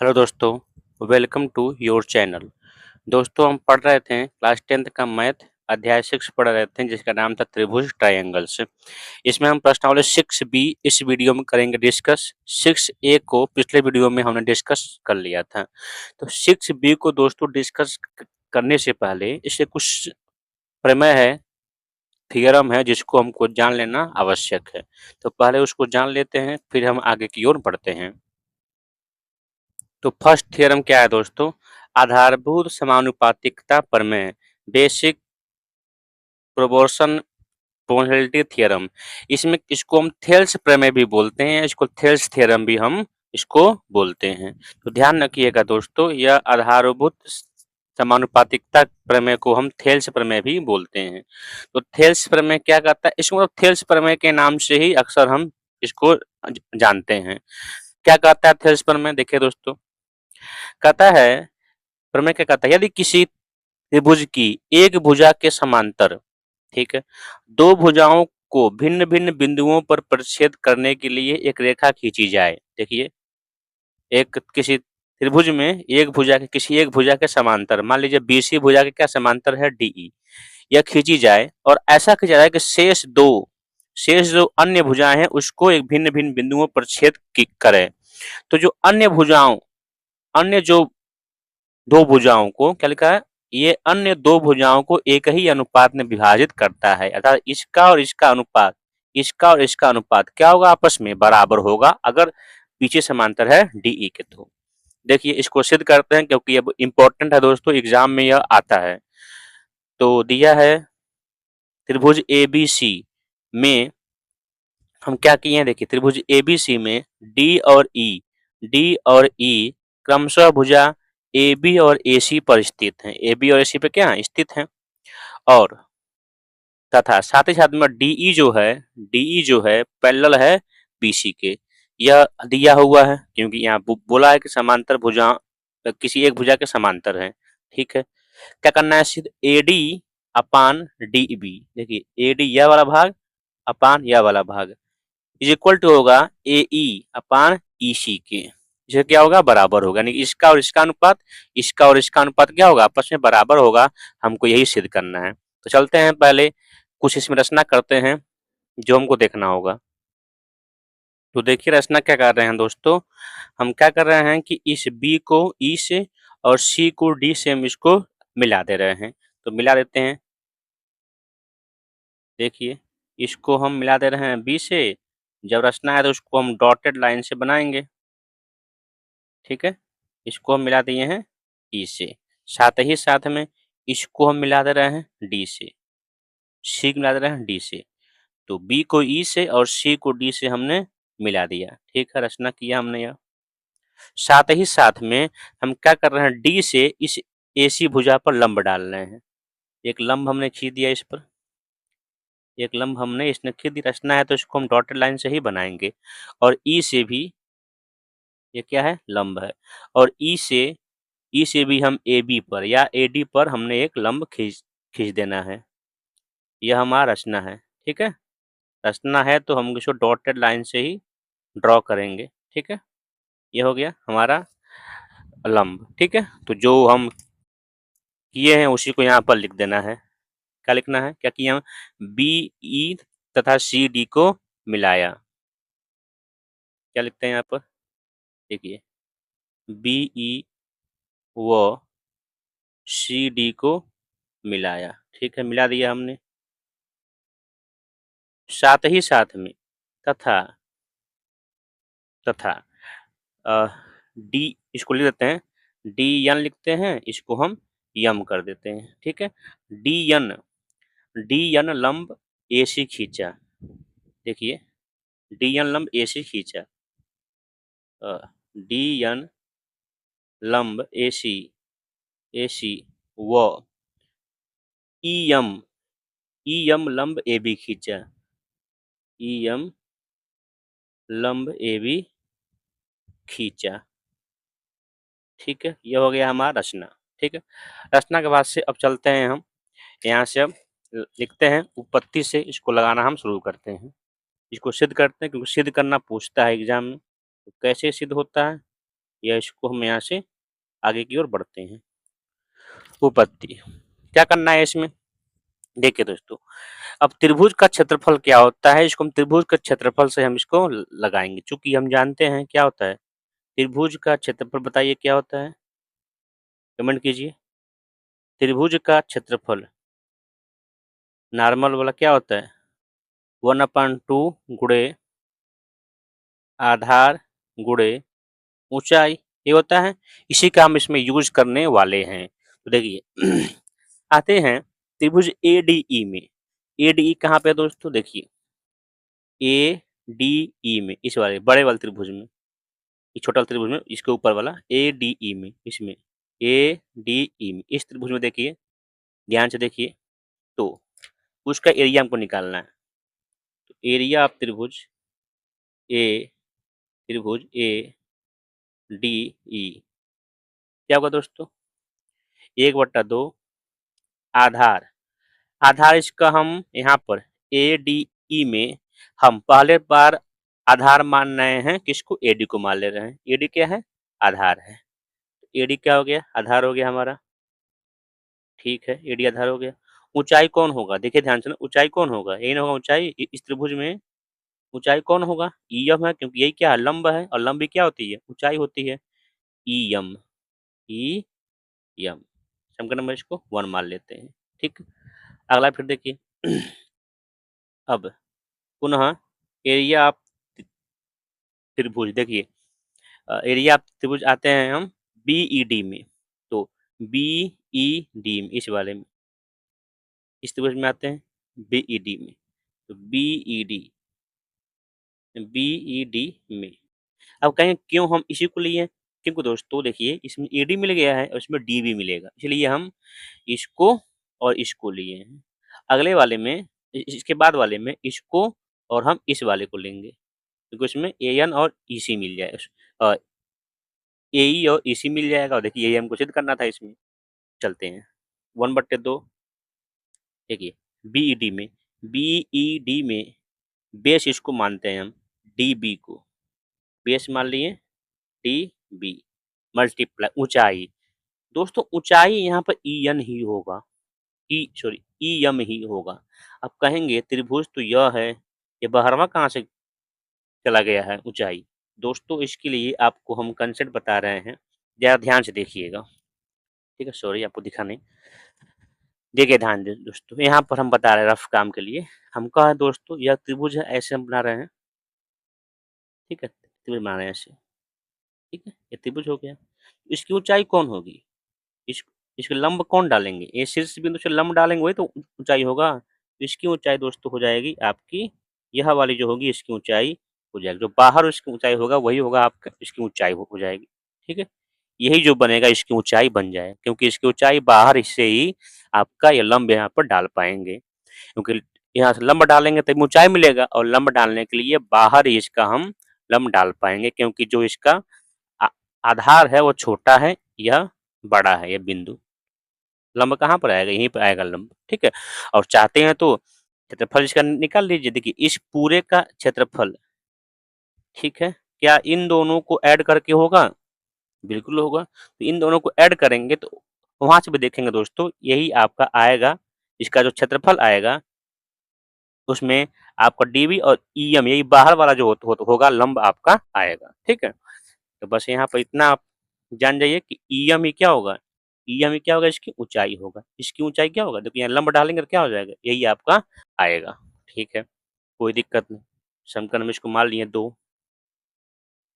Hello दोस्तों, welcome to your channel. दोस्तों, हम पढ़ रहे थे क्लास 10th का मैथ अध्याय 6 पढ़ रहे थे जिसका नाम था त्रिभुज ट्रायंगल्स। इसमें हम प्रश्नावली 6b इस वीडियो में करेंगे डिस्कस। 6a को पिछले वीडियो में हमने डिस्कस कर लिया था। तो 6b को दोस्तों डिस्कस करने से पहले इससे कुछ प्रमेय है, थ्योरम है जिसको हमको जान लेना आवश्यक है। तो पहले उसको जान लेते हैं, फिर हम आगे की ओर बढ़ते हैं। तो फर्स्ट थ्योरम क्या है दोस्तों? आधारभूत समानुपातिकता प्रमेय, बेसिक प्रोपोर्शन प्रोपोर्शनलिटी थ्योरम। इसमें इसको हम थेल्स प्रमेय भी बोलते हैं, इसको थेल्स थ्योरम भी हम इसको बोलते हैं। तो ध्यान रखिएगा दोस्तों, यह आधारभूत समानुपातिकता प्रमेय को हम थेल्स प्रमेय भी बोलते हैं। तो थेल्स प्रमेय क्या कहता है? इसको मतलब थेल्स प्रमेय के नाम से ही अक्सर हम इसको जानते हैं। क्या कहता है थेल्स प्रमेय? देखिए दोस्तों, कहता है प्रमेय क्या कहता है, यदि किसी त्रिभुज की एक भुजा के समांतर, ठीक है, दो भुजाओं को भिन्न भिन्न बिंदुओं पर परिच्छेद करने के लिए एक रेखा खींची जाए। देखिए, एक किसी त्रिभुज में एक भुजा के किसी एक भुजा के समांतर, मान लीजिए बीसी भुजा के क्या समांतर है, डीई, यह खींची जाए और ऐसा खींचा जाए कि शेष जो अन्य भुजाएं हैं उसको एक भिन्न भिन्न बिंदुओं पर छेद करे। तो जो अन्य जो दो भुजाओं को क्या लिखा है, ये अन्य दो भुजाओं को एक ही अनुपात में विभाजित करता है, अर्थात इसका और इसका अनुपात क्या होगा, आपस में बराबर होगा अगर पीछे समांतर है डीई के। तो देखिए, इसको सिद्ध करते हैं क्योंकि अब इंपॉर्टेंट है दोस्तों, एग्जाम में यह आता है। तो दिया है त्रिभुज एबीसी में हम क्या किए हैं, देखिए त्रिभुज एबीसी में डी और ई क्रमशः भुजा ए बी और ए सी पर स्थित हैं। ए बी और ए सी पे क्या स्थित हैं, और तथा साथ ही साथ में डीई जो है पैरेलल है बीसी के। यह दिया हुआ है क्योंकि यहाँ बोला है कि समांतर भुजा किसी एक भुजा के समांतर है। ठीक है, क्या करना है, सिर्फ A D upon D B. देखिए, ए डी यह वाला भाग अपान यह वाला भाग इज इक्वल टू होगा ए ई अपान ई सी के। यह क्या होगा, बराबर होगा, यानी इसका और इसका अनुपात क्या होगा, आपस में बराबर होगा। हमको यही सिद्ध करना है। तो चलते हैं, पहले कुछ इसमें रचना करते हैं जो हमको देखना होगा। तो देखिए रचना क्या कर रहे हैं दोस्तों, हम क्या कर रहे हैं कि इस बी को ई से और सी को डी से हम इसको मिला दे रहे हैं। तो मिला देते हैं। देखिए, इसको हम मिला दे रहे हैं बी से। जब रचना है तो उसको हम डॉटेड लाइन से बनाएंगे। ठीक है, इसको हम मिला दिए हैं ई से, साथ ही साथ में इसको हम मिला दे रहे हैं डी से, सी को मिला दे रहे हैं डी से। तो बी को ई से और सी को डी से हमने मिला दिया। ठीक है, रचना किया हमने यह। साथ ही साथ में हम क्या कर रहे हैं, डी से इस एसी भुजा पर लंब डाल रहे हैं। एक लंब हमने खींच दिया इस पर, एक लंब हमने इसने खींच दी। रचना है तो इसको हम डॉटेड लाइन से ही बनाएंगे। और ई से भी ये क्या है, लंब है। और ई से भी हम ए बी पर या ए डी पर हमने एक लंब खींच खींच देना है। यह हमारा रचना है। ठीक है, रचना है तो हम इसको डॉटेड लाइन से ही ड्रॉ करेंगे। ठीक है, ये हो गया हमारा लंब। ठीक है, तो जो हम किए हैं उसी को यहाँ पर लिख देना है। क्या लिखना है, क्या किया, बी ई तथा सी डी को मिलाया। क्या लिखते हैं यहाँ पर, देखिए बी ई व सी डी को मिलाया। ठीक है, मिला दिया हमने। साथ ही साथ में तथा तथा डी इसको लिख देते हैं, डी एन लिखते हैं, इसको हम यम कर देते हैं। ठीक है, डी एन लंब ए सी खींचा। देखिए, डी एन लंब ए सी खींचा, डी एन लंब ए सी व ई एम लंब ए बी खींचा, ई एम लंब ए बी खींचा। ठीक है, ये हो गया हमारा रचना। ठीक है, रचना के बाद से अब चलते हैं हम यहाँ से, अब लिखते हैं उत्पत्ति से इसको लगाना हम शुरू करते हैं। इसको सिद्ध करते हैं क्योंकि सिद्ध करना पूछता है एग्जाम में। तो कैसे सिद्ध होता है, या इसको हम यहाँ से आगे की ओर बढ़ते हैं। उपपत्ति क्या करना है इसमें, देखिए दोस्तों, अब त्रिभुज का क्षेत्रफल क्या होता है, इसको हम त्रिभुज के क्षेत्रफल से हम इसको लगाएंगे, चूंकि हम जानते हैं क्या होता है त्रिभुज का क्षेत्रफल। बताइए क्या होता है, कमेंट कीजिए। त्रिभुज का क्षेत्रफल नॉर्मल वाला क्या होता है, 1/2 गुणे आधार गुणे ऊंचाई, ये होता है। इसी का हम इसमें यूज करने वाले हैं। तो देखिए आते हैं त्रिभुज ADE में। ADE कहाँ पे है दोस्तों, देखिए ADE में, इस वाले बड़े वाले त्रिभुज में, ये छोटा त्रिभुज में, इसके ऊपर वाला ADE में, इसमें ADE में, इस त्रिभुज में देखिए, ध्यान से देखिए, तो उसका एरिया हमको निकालना है। तो एरिया ऑफ त्रिभुज ADE क्या होगा दोस्तों, 1/2 आधार, आधार इसका हम यहाँ पर ADE में हम पहले बार आधार मान रहे हैं, किसको, AD को मान ले रहे हैं। AD क्या है, आधार है। AD क्या हो गया, आधार हो गया हमारा, ठीक है, AD आधार हो गया। ऊंचाई कौन होगा, देखिए ध्यान से ना, ऊंचाई कौन होगा, यही ना होगा ऊंचाई, इस त्रिभुज में ऊंचाई कौन होगा, EM है, क्योंकि यही क्या है, लंब है, और लंबी क्या होती है, ऊंचाई होती है। EM, EM, समीकरण नंबर इसको 1 मान लेते हैं, ठीक। अगला फिर देखिए अब पुनः एरिया ऑफ त्रिभुज, देखिए एरिया ऑफ त्रिभुज आते हैं हम BED में। तो BED में, इस वाले में, इस त्रिभुज में आते हैं BED में। तो BED में अब कहें क्यों हम इसी को लिए, क्योंकि दोस्तों देखिए इसमें AD मिल गया है और इसमें D भी मिलेगा, इसलिए हम इसको और इसको लिए हैं। अगले वाले में, इसके बाद वाले में इसको और हम इस वाले को लेंगे, क्योंकि उसमें AN और EC मिल जाएगा, AE और EC मिल जाएगा। और देखिए यही हमको सिद्ध करना था इसमें, चलते हैं 1/2। देखिए BED में बेस इसको मानते हैं हम DB को, बेस मान लिए DB मल्टीप्लाई ऊंचाई। दोस्तों ऊंचाई यहाँ पर EN ही होगा, EM ही होगा। अब कहेंगे त्रिभुज तो यह है, ये बाहरवा कहाँ से चला गया है ऊंचाई। दोस्तों इसके लिए आपको हम कंसेप्ट बता रहे हैं, जरा ध्यान से देखिएगा, ठीक है। सॉरी आपको दिखा नहीं, देखिए ध्यान दें दोस्तों, यहाँ पर हम बता रहे हैं रफ काम के लिए। हम कहा है दोस्तों यह त्रिभुज है, ऐसे हम बना रहे हैं, ठीक है, त्रिभुज बना रहे हैं ऐसे, ठीक है, ये त्रिभुज हो गया। इसकी ऊंचाई कौन होगी, इस इसके लंब कौन डालेंगे, ये शीर्ष बिंदु से लंब डालेंगे वही तो ऊंचाई होगा। तो इसकी ऊंचाई दोस्तों हो जाएगी आपकी, यह वाली जो होगी इसकी ऊंचाई हो जाएगी, जो बाहर इसकी ऊंचाई होगा वही होगा आपका, इसकी ऊंचाई हो जाएगी, ठीक है। यही जो बनेगा इसकी ऊंचाई बन जाए, क्योंकि इसकी ऊंचाई बाहर हिस्से ही आपका ये लंब यहाँ पर डाल पाएंगे, क्योंकि यहाँ से लंब डालेंगे तभी ऊंचाई मिलेगा, और लंब डालने के लिए बाहर ही इसका हम लंब डाल पाएंगे, क्योंकि जो इसका आधार है वो छोटा है, यह बड़ा है, यह बिंदु। लंब कहाँ पर आएगा, यहीं पर आएगा लंब, ठीक है। और चाहते हैं तो क्षेत्रफल इसका निकाल लीजिए। देखिए इस पूरे का क्षेत्रफल, ठीक है, क्या इन दोनों को ऐड करके होगा, बिल्कुल होगा। तो इन दोनों को ऐड करेंगे तो वहां से भी देखेंगे दोस्तों, यही आपका आएगा, इसका जो क्षेत्रफल आएगा उसमें आपका DB और EM, यही बाहर वाला जो होगा लंब आपका आएगा, ठीक है। तो बस यहाँ पर इतना आप जान जाइए कि EM ही क्या होगा, EM ही क्या होगा, इसकी ऊंचाई होगा। इसकी ऊंचाई क्या होगा, देखिए यहाँ लंब डालेंगे तो क्या हो जाएगा, यही आपका आएगा, ठीक है, कोई दिक्कत नहीं। समीकरण में इसको मान लिए 2,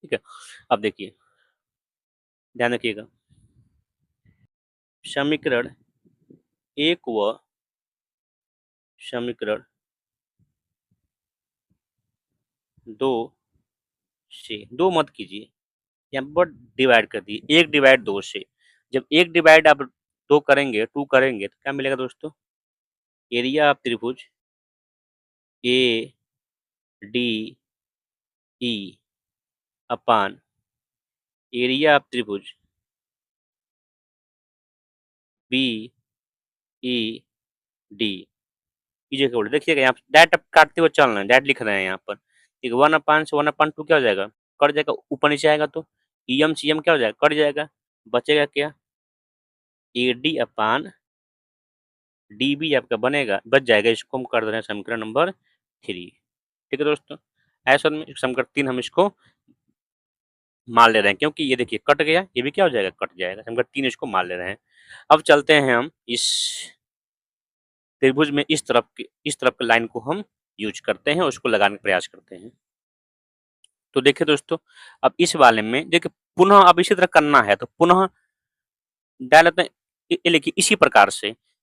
ठीक है। अब देखिए ध्यान रखिएगा, समीकरण 1 व समीकरण 2 से 2 मत कीजिए, यहाँ पर डिवाइड कर दिए, 1 डिवाइड 2 से। जब 1 डिवाइड आप 2 करेंगे, 2 करेंगे तो क्या मिलेगा दोस्तों, एरिया ऑफ त्रिभुज ADE अपान एरिया ऑफ त्रिभुज BED की जगह देखिएगा, यहाँ डायरेक्ट आप काटते हुए चल रहे हैं, डायरेक्ट लिख रहे हैं यहाँ पर, ठीक है। 1/2 से 1/2 क्या हो जाएगा, कट जाएगा, ऊपर नीचे आएगा तो ईएम सीएम क्या हो जाएगा, कट जाएगा, बचेगा क्या, A D upon D B आपका बनेगा, बच जाएगा। इसको हम कर दे रहे हैं समीकरण नंबर 3। ठीक है दोस्तों, ऐसा में समीकरण 3 हम इसको मान ले रहे हैं, क्योंकि ये देखिए कट गया, ये भी क्या हो जाएगा, कट जाएगा, समीकरण 3 इसको मान ले रहे हैं। अब चलते हैं हम इस त्रिभुज में इस तरफ की लाइन को हम यूज करते हैं, उसको लगाने का प्रयास करते हैं। तो देखिए दोस्तों, अब इस वाले में देखिए पुनः अब इसी तरह करना है, तो पुनः डायल लेते हैं, ये लिखिए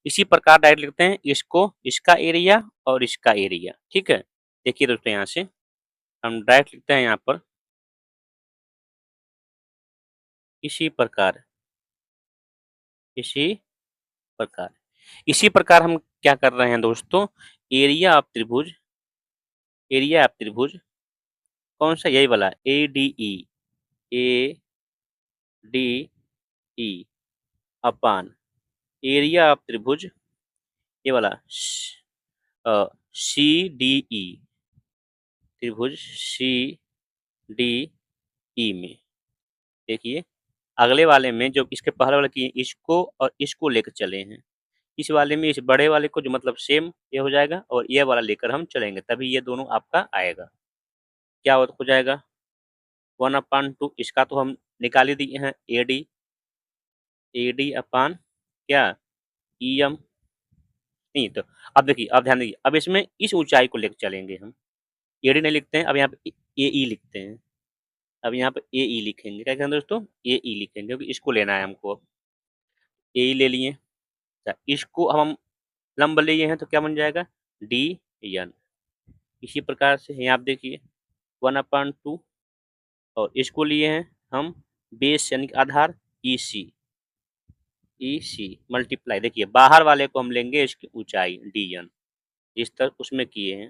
इसी प्रकार डायरेक्ट लिखते हैं इसको, इसका एरिया और इसका एरिया। ठीक है, देखिए दोस्तों यहाँ से हम डायरेक्ट लिखते हैं यहाँ पर इसी प्रकार इसी प्रकार इसी प्रकार हम क्या कर रहे हैं दोस्तों, एरिया ऑफ त्रिभुज कौन सा, यही वाला ए D E upon area of त्रिभुज, ये वाला सी डी ई, त्रिभुज सी डी ई में देखिए, अगले वाले में जो इसके पहले वाले की इसको और इसको लेकर चले हैं, इस वाले में इस बड़े वाले को जो मतलब सेम ये हो जाएगा, और ये वाला लेकर हम चलेंगे, तभी ये दोनों आपका आएगा। क्या हो जाएगा, 1/2, इसका तो हम निकाल ही दिए हैं, ए डी अपान क्या, ई एम, नहीं तो अब देखिए, अब ध्यान दीजिए, अब इसमें इस ऊंचाई को लेकर चलेंगे हम, ए डी नहीं लिखते हैं, अब यहाँ पे ए ई लिखते हैं, अब यहाँ पे ए ई लिखेंगे, क्या कहेंगे दोस्तों, ए ई लिखेंगे, क्योंकि इसको लेना है हमको। अब ए ई ले लिए, अच्छा, इसको हम लंब लिए हैं, तो क्या बन जाएगा, डी एन। इसी प्रकार से यहाँ आप देखिए 1/2, और इसको लिए हैं हम बेस यानी कि आधार ई सी मल्टीप्लाई, देखिए बाहर वाले को हम लेंगे इसकी ऊंचाई डी एन, जिस तरह उसमें किए हैं,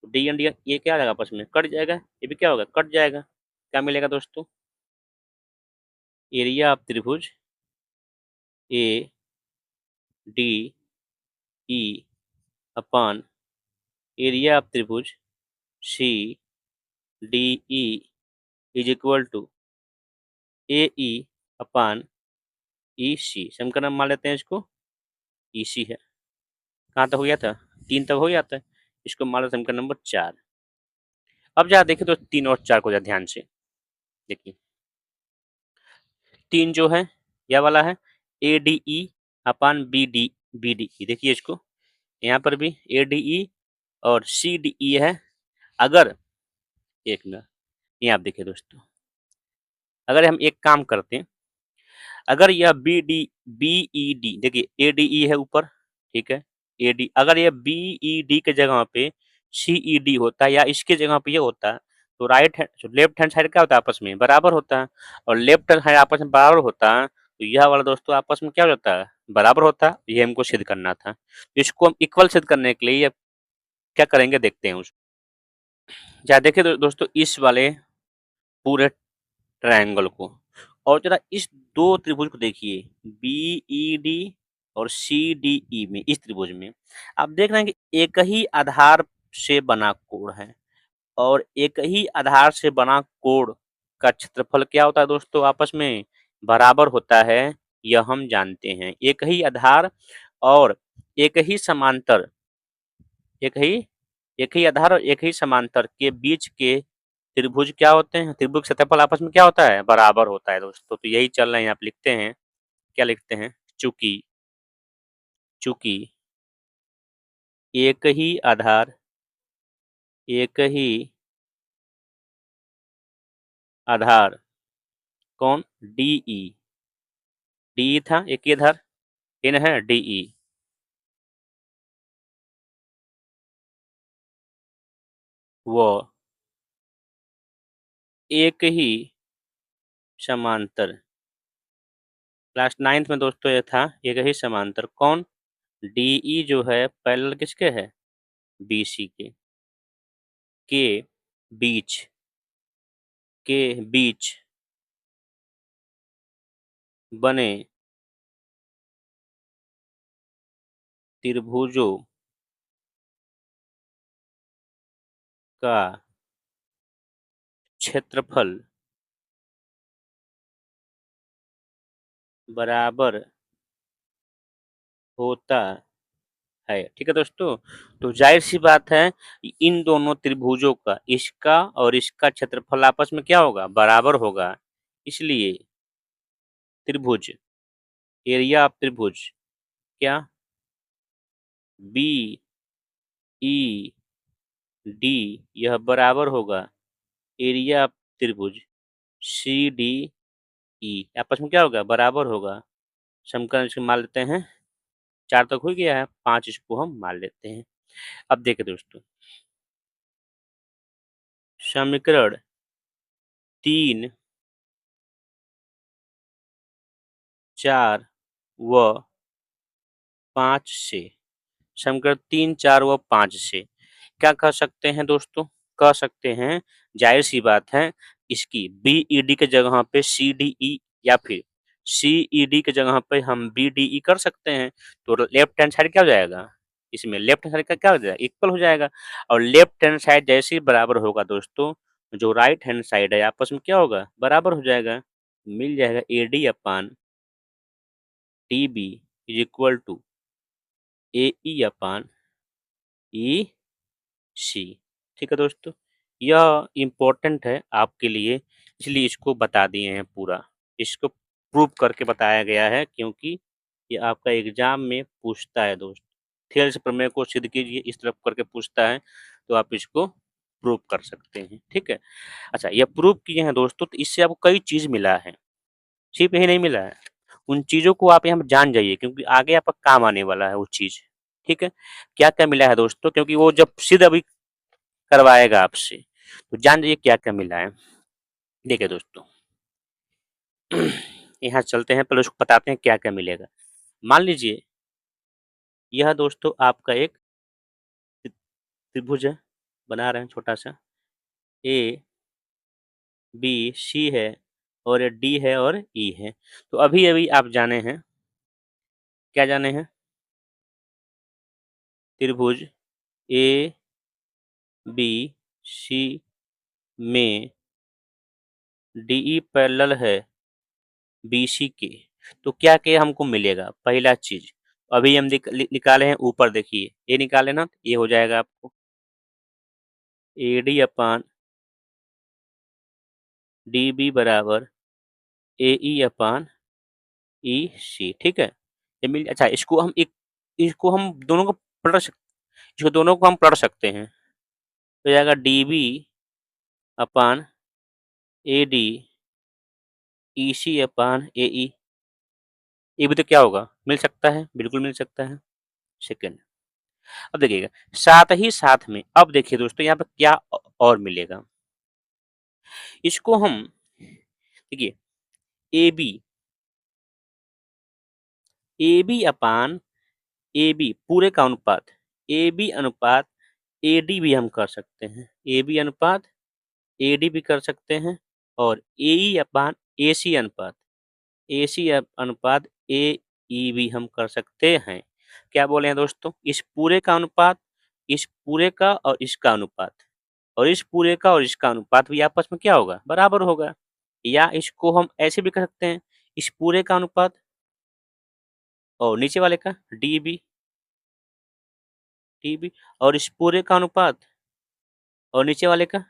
तो डी एन ये क्या होगा, आपस में कट जाएगा, ये भी क्या होगा, कट जाएगा। क्या मिलेगा दोस्तों, एरिया ऑफ त्रिभुज A D E upon area of त्रिभुज C D E is equal to A E upon E C, समीकरण मान लेते हैं इसको ई सी है। कहाँ तक हो गया था, 3 तक हो गया था, इसको मान लेते हैं समीकरण नंबर 4। अब जरा देखें तो 3 और 4 को जरा ध्यान से देखिए, 3 जो है यह वाला है A D E upon B D E, देखिए इसको यहाँ पर भी ए डी ई और सी डी ई है। अगर एक मिनट, ये आप देखिए दोस्तों, अगर हम एक काम करते हैं, अगर यह बी ई डी, देखिए ए डी ई है ऊपर, ठीक है, ए डी, अगर यह बी ई डी के जगह पे सी ई डी होता है, या इसके जगह पे ये होता है, तो right hand left hand side क्या होता है, आपस में बराबर होता है, और लेफ्ट हैंड साइड आपस में बराबर होता है, तो यह वाला दोस्तों आपस में क्या हो जाता है, बराबर होता है। ये हमको सिद्ध करना था, तो इसको हम इक्वल सिद्ध करने के लिए क्या करेंगे, देखते हैं उसको। जरा देखिए दोस्तों, इस वाले पूरे ट्रायंगल को, और जरा इस दो त्रिभुज को देखिए, बी ई डी और सी डी ई में, इस त्रिभुज में आप देख रहे हैं कि एक ही आधार से बना कोण है, और एक ही आधार से बना कोण का क्षेत्रफल क्या होता है दोस्तों, आपस में बराबर होता है, यह हम जानते हैं। एक ही आधार और एक ही समांतर, एक ही एक ही आधार और एक ही समांतर के बीच के त्रिभुज क्या होते हैं, त्रिभुज क्षेत्रफल आपस में क्या होता है, बराबर होता है दोस्तों। तो यही चल रहे हैं, आप लिखते हैं, क्या लिखते हैं, चूंकि चूंकि एक ही आधार, एक ही आधार कौन, डीई, डीई था एक ही आधार, इन है डीई, वो एक ही समांतर, क्लास 9th में दोस्तों ये था, एक ही समांतर कौन, डीई जो है पैरेलल किसके है, बीसी के बीच के बीच बने त्रिभुजों का क्षेत्रफल बराबर होता है। ठीक है दोस्तों? तो ज़ाहिर-सी बात है इन दोनों त्रिभुजों का, इसका और इसका क्षेत्रफल आपस में क्या होगा? बराबर होगा। इसलिए त्रिभुज, एरिया ऑफ त्रिभुज क्या? BED यह बराबर होगा एरिया ऑफ त्रिभुज CDE। आपस में क्या होगा? बराबर होगा। समीकरण इसको मान लेते हैं, 4 तक हो गया है, 5 इसको हम मान लेते हैं। अब देखिए दोस्तों, समीकरण 3, 4 व 5 से, समीकरण 3, 4 व 5 से क्या कह सकते हैं दोस्तों? कह सकते हैं, ज़ाहिर-सी बात है, इसकी BED के जगह पे CDE या फिर CED के जगह पे हम BDE कर सकते हैं। तो लेफ्ट हैंड साइड क्या हो जाएगा? इसमें लेफ्ट हैंड साइड का क्या हो जाएगा? इक्वल हो जाएगा। और लेफ्ट हैंड साइड जैसे ही बराबर होगा दोस्तों, जो राइट हैंड साइड है आपस में क्या होगा? बराबर हो जाएगा। मिल जाएगा AD upon TB is equal to AE upon EC। ठीक है दोस्तों? यह इम्पोर्टेंट है आपके लिए, इसलिए इसको बता दिए हैं पूरा। इसको प्रूव करके बताया गया है, क्योंकि ये आपका एग्ज़ाम में पूछता है दोस्त। थेल्स प्रमेय को सिद्ध कीजिए, इस तरफ करके पूछता है, तो आप इसको प्रूव कर सकते हैं। ठीक है? अच्छा, ये प्रूव किए हैं दोस्तों, तो इससे आपको कई चीज़ मिला है। सिर्फ यही नहीं मिला है, उन चीज़ों को आप यहाँ पे जान जाइए, क्योंकि आगे आपका काम आने वाला है वो चीज़। ठीक है? क्या-क्या मिला है दोस्तों, क्योंकि वो जब सिद्ध अभी करवाएगा आपसे, तो जान जाइए क्या-क्या मिला है। देखिए दोस्तों, यहाँ चलते हैं, पहले उसको बताते हैं क्या-क्या मिलेगा। मान लीजिए यह दोस्तों आपका एक त्रिभुज है, बना रहे हैं छोटा-सा, ए, बी, सी है और ये डी है और ई है। तो अभी-अभी आप जाने हैं, क्या जाने हैं? त्रिभुज ए, बी, सी में डीई पैरेलल है बीसी के। तो क्या-क्या हमको मिलेगा? पहला चीज़, अभी हम निकाले हैं ऊपर देखिए, ये निकाले ना, ये हो जाएगा आपको AD अपान DB बराबर AE अपान EC। ठीक है? ये मिल, अच्छा, इसको हम दोनों को इसको दोनों को हम पढ़ सकते हैं। तो जाएगा DB अपान AD EC अपान AE। ये भी तो क्या होगा? मिल सकता है, बिल्कुल मिल सकता है। सेकंड, अब देखिएगा, साथ ही साथ में अब देखिए दोस्तों यहाँ पे क्या और मिलेगा। इसको हम देखिए, A B upon A B पूरे का अनुपात, ए बी अनुपात ए डी भी हम कर सकते हैं। ए बी अनुपात ए डी भी कर सकते हैं, और ए ई अपान ए सी अनुपात ए सी अनुपात ए ई भी हम कर सकते हैं। क्या बोले हैं दोस्तों? इस पूरे का अनुपात, इस पूरे का और इसका अनुपात, और इस पूरे का और इसका अनुपात भी आपस में क्या होगा? बराबर होगा। या इसको हम ऐसे भी कर सकते हैं, इस पूरे का अनुपात और नीचे वाले का डी बी और इस पूरे का अनुपात और नीचे वाले का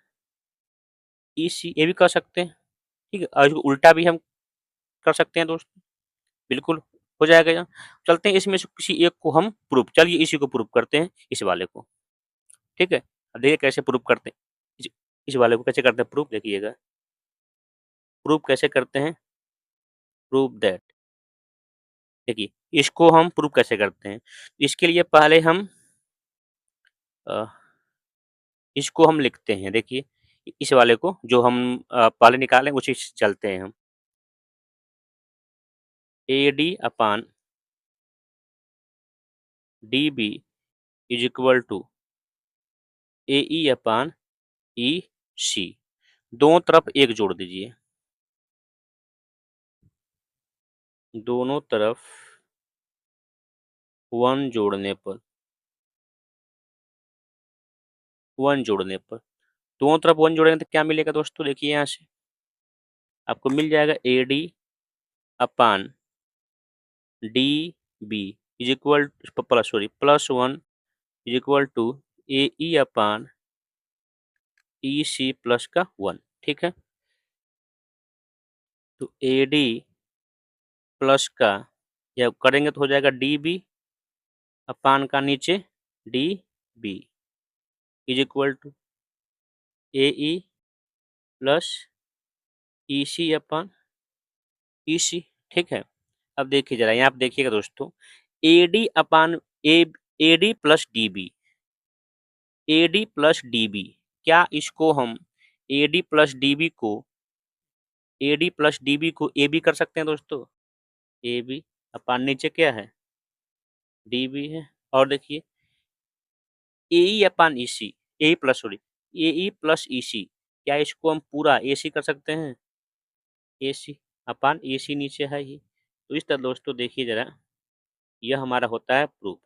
EC, ये भी कर सकते हैं। ठीक है? और इसको उल्टा भी हम कर सकते हैं दोस्तों, बिल्कुल हो जाएगा यहाँ। चलते हैं इसमें से किसी एक को हम प्रूफ, चलिए इसी को प्रूफ करते हैं, इस वाले को। ठीक है? अब देखिए कैसे प्रूफ करते हैं। इस इस वाले को कैसे करते हैं प्रूफ, देखिएगा। प्रूफ कैसे करते हैं? प्रूफ दैट, देखिए इसको हम प्रूफ कैसे करते हैं? इसके लिए पहले हम अ, इसको हम लिखते हैं, देखिए इस वाले को जो हम पहले निकाले उसी से चलते हैं हम। AD upon DB is equal to AE upon EC। दोनों तरफ एक जोड़ दीजिए, दोनों तरफ 1 जोड़ने पर, 1 जोड़ने पर, दोनों तरफ 1 जोड़ेंगे तो क्या मिलेगा दोस्तों? देखिए यहाँ से आपको मिल जाएगा AD upon D B is equal plus 1 is equal to A E upon E C plus का 1। ठीक है, तो ए डी प्लस का या करेंगे तो हो जाएगा डी बी अपान का नीचे D B is equal to A E plus E C upon E C. ठीक है, अब देखिए जरा यहाँ आप देखिएगा दोस्तों, A D upon A D plus D B, A D plus D B, क्या इसको हम A D plus D B को A D plus D B को ए बी कर सकते हैं दोस्तों? ए बी अपान नीचे क्या है डी बी है, और देखिए ए ई अपान ई सी, ए प्लस सॉरी ए ई प्लस ई सी, क्या इसको हम पूरा ए सी कर सकते हैं? ए सी अपान ए सी नीचे है ही। तो इस तरह दोस्तों देखिए जरा, यह हमारा होता है प्रूफ।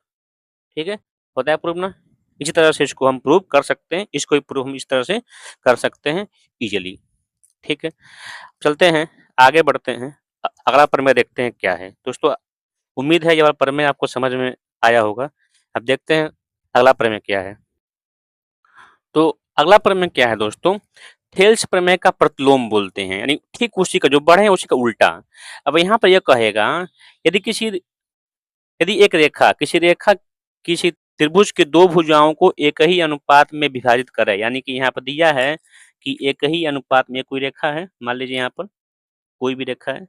ठीक है, होता है प्रूफ ना, इसी तरह से इसको हम प्रूव कर सकते हैं, इसको भी प्रूफ हम इस तरह से कर सकते हैं इजीली। ठीक है, चलते हैं आगे बढ़ते हैं, अगला प्रमेय देखते हैं क्या है दोस्तों। उम्मीद है यह प्रमेय आपको समझ में आया होगा। अब देखते हैं अगला प्रमेय क्या है। तो अगला प्रमेय क्या है दोस्तों, थेल्स प्रमेय का प्रतिलोम बोलते हैं, यानी ठीक उसी का जो बढ़े उसी का उल्टा। अब यहाँ पर यह कहेगा, यदि एक रेखा किसी त्रिभुज के दो भुजाओं को एक ही अनुपात में विभाजित करे, यानी कि यहाँ पर दिया है कि एक ही अनुपात में कोई रेखा है, मान लीजिए यहाँ पर कोई भी रेखा है,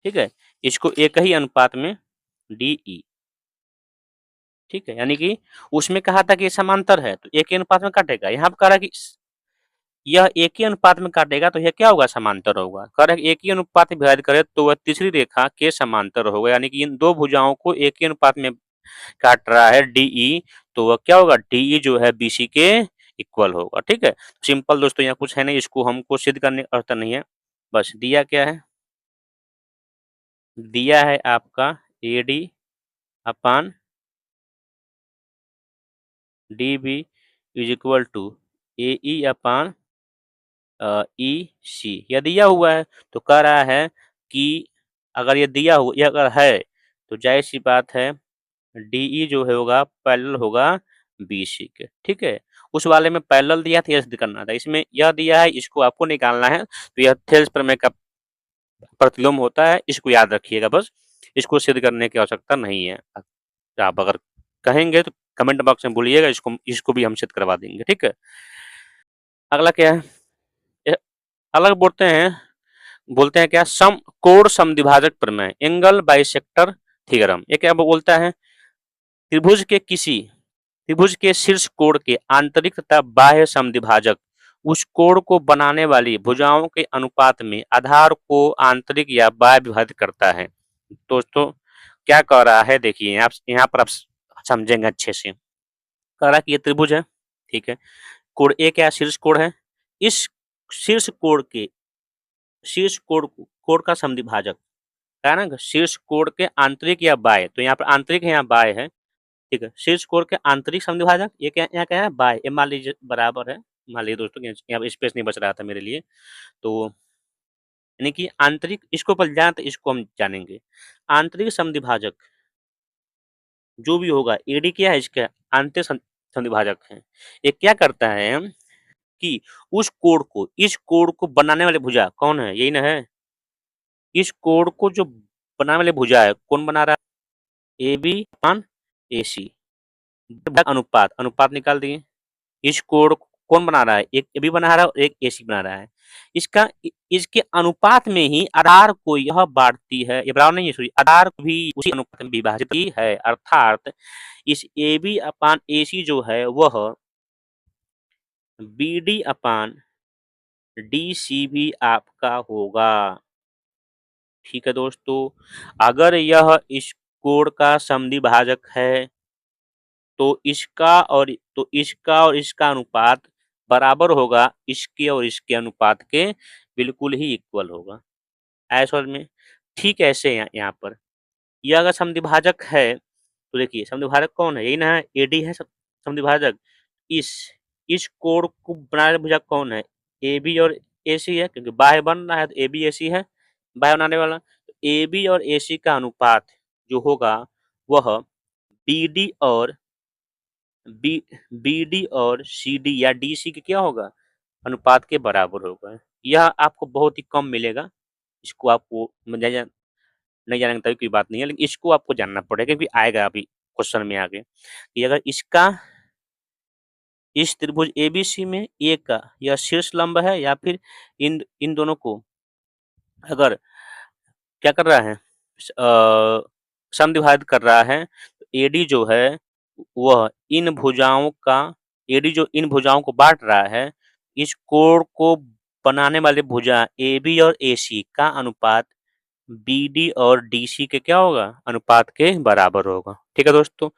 ठीक है, इसको एक ही अनुपात में डी ई, ठीक है, यानी कि उसमें कहा था कि समांतर है तो एक ही अनुपात में काटेगा, यहाँ पर कह रहा कि यह एक ही अनुपात में काटेगा तो यह क्या होगा, समांतर होगा। कह रहा एक ही अनुपात में विभाजित करे तो वह तीसरी रेखा के समांतर होगा, यानी कि इन दो भुजाओं को एक ही अनुपात में काट रहा है डीई, तो वह क्या होगा, डीई जो है बीसी के इक्वल होगा। ठीक है, सिंपल दोस्तों, यहाँ कुछ है नहीं, इसको हमको सिद्ध करने की आवश्यकता नहीं है, बस दिया क्या है, दिया है आपका A D upon D B is equal to A E upon E C, यह दिया हुआ है तो कह रहा है कि अगर ये दिया हुआ, ये अगर है तो जाहिर सी बात है डीई जो होगा पैरेलल होगा बीसी के। ठीक है, उस वाले में पैरेलल दिया था, यह सिद्ध करना था, इसमें यह दिया है, इसको आपको निकालना है, तो यह थेल्स प्रमेय का प्रतिलोम होता है, इसको याद रखिएगा बस, इसको सिद्ध करने की आवश्यकता नहीं है। आप अगर कहेंगे तो कमेंट बॉक्स में बोलिएगा, इसको भी हम सिद्ध करवा देंगे। ठीक है, अगला क्या है, अलग बोलते हैं क्या, कोण समद्विभाजक प्रमेय, एंगल बाइसेक्टर थ्योरम। ये क्या बोलता है, त्रिभुज के शीर्ष कोण के आंतरिक तथा बाह्य समद्विभाजक उस कोण को बनाने वाली भुजाओं के अनुपात में आधार को आंतरिक या बाह्य विभाजित करता है। दोस्तों क्या कह रहा है, देखिए आप यहाँ पर आप समझेंगे अच्छे से। कह रहा है कि ये त्रिभुज है, ठीक है, कोण ए क्या शीर्ष कोण है, इस शीर्ष कोण का समद्विभाजक है ना, शीर्ष कोण के आंतरिक या बाह्य, तो यहाँ पर आंतरिक है, यहाँ बाह्य है। ठीक है, शीर्ष कोण के आंतरिक समद्विभाजक, ये क्या यहाँ क्या है, बाह्य, ये मान लीजिए बराबर है, मान लीजिए दोस्तों यहाँ स्पेस नहीं बच रहा था मेरे लिए, तो यानी कि आंतरिक, इसको पहले जान तो इसको हम जानेंगे। आंतरिक समद्विभाजक जो भी होगा, एडी क्या है, इसका आंतरिक समद्विभाजक है। ये क्या करता है कि इस कोण को बनाने वाले भुजा कौन है, यही ना है, इस कोण को जो बनाने वाले भुजा है, कौन बना रहा है, ए बी अपान ए सी, अनुपात निकाल दिए, इस कोण कौन बना रहा है, एक ए बी बना रहा है और एक ए सी बना रहा है, इसके अनुपात में ही आधार को यह बांटती है, ये बराबर नहीं है, सॉरी, आधार को भी उसी अनुपात में विभाजित की है, अर्थात इस ए बी अपान ए सी जो है वह B D upon D C भी आपका होगा। ठीक है दोस्तों, अगर यह इस कोण का समद्विभाजक है तो इसका और इसका अनुपात बराबर होगा इसके और इसके अनुपात के, बिल्कुल ही इक्वल होगा, ऐसा समझ में। ठीक ऐसे यहाँ पर यह अगर समद्विभाजक है तो देखिए समद्विभाजक कौन है, यही ना है, एडी है समद्विभाजक, इस कोण को बनाने भुजा कौन है, ए बी और ए सी है, क्योंकि बाह्य बन रहा है तो ए बी ए सी है बाह्य बनाने वाला, तो ए बी और ए सी का अनुपात जो होगा वह बी डी और बी बी डी और सी डी या डी सी के क्या होगा, अनुपात के बराबर होगा। यह आपको बहुत ही कम मिलेगा। इसको आपको नहीं जानेंगे तभी कोई बात नहीं है, लेकिन इसको आपको जानना पड़ेगा क्योंकि आएगा अभी क्वेश्चन में आगे कि अगर इसका इस त्रिभुज एबीसी में ए का यह शीर्ष लंब है या फिर इन इन दोनों को अगर क्या कर रहा है, समद्विभाजित कर रहा है, तो एडी जो है वह इन भुजाओं का एडी जो इन भुजाओं को बांट रहा है, इस कोण को बनाने वाले भुजा ए बी और ए सी का अनुपात बी डी और डी सी के क्या होगा, अनुपात के बराबर होगा। ठीक है दोस्तों,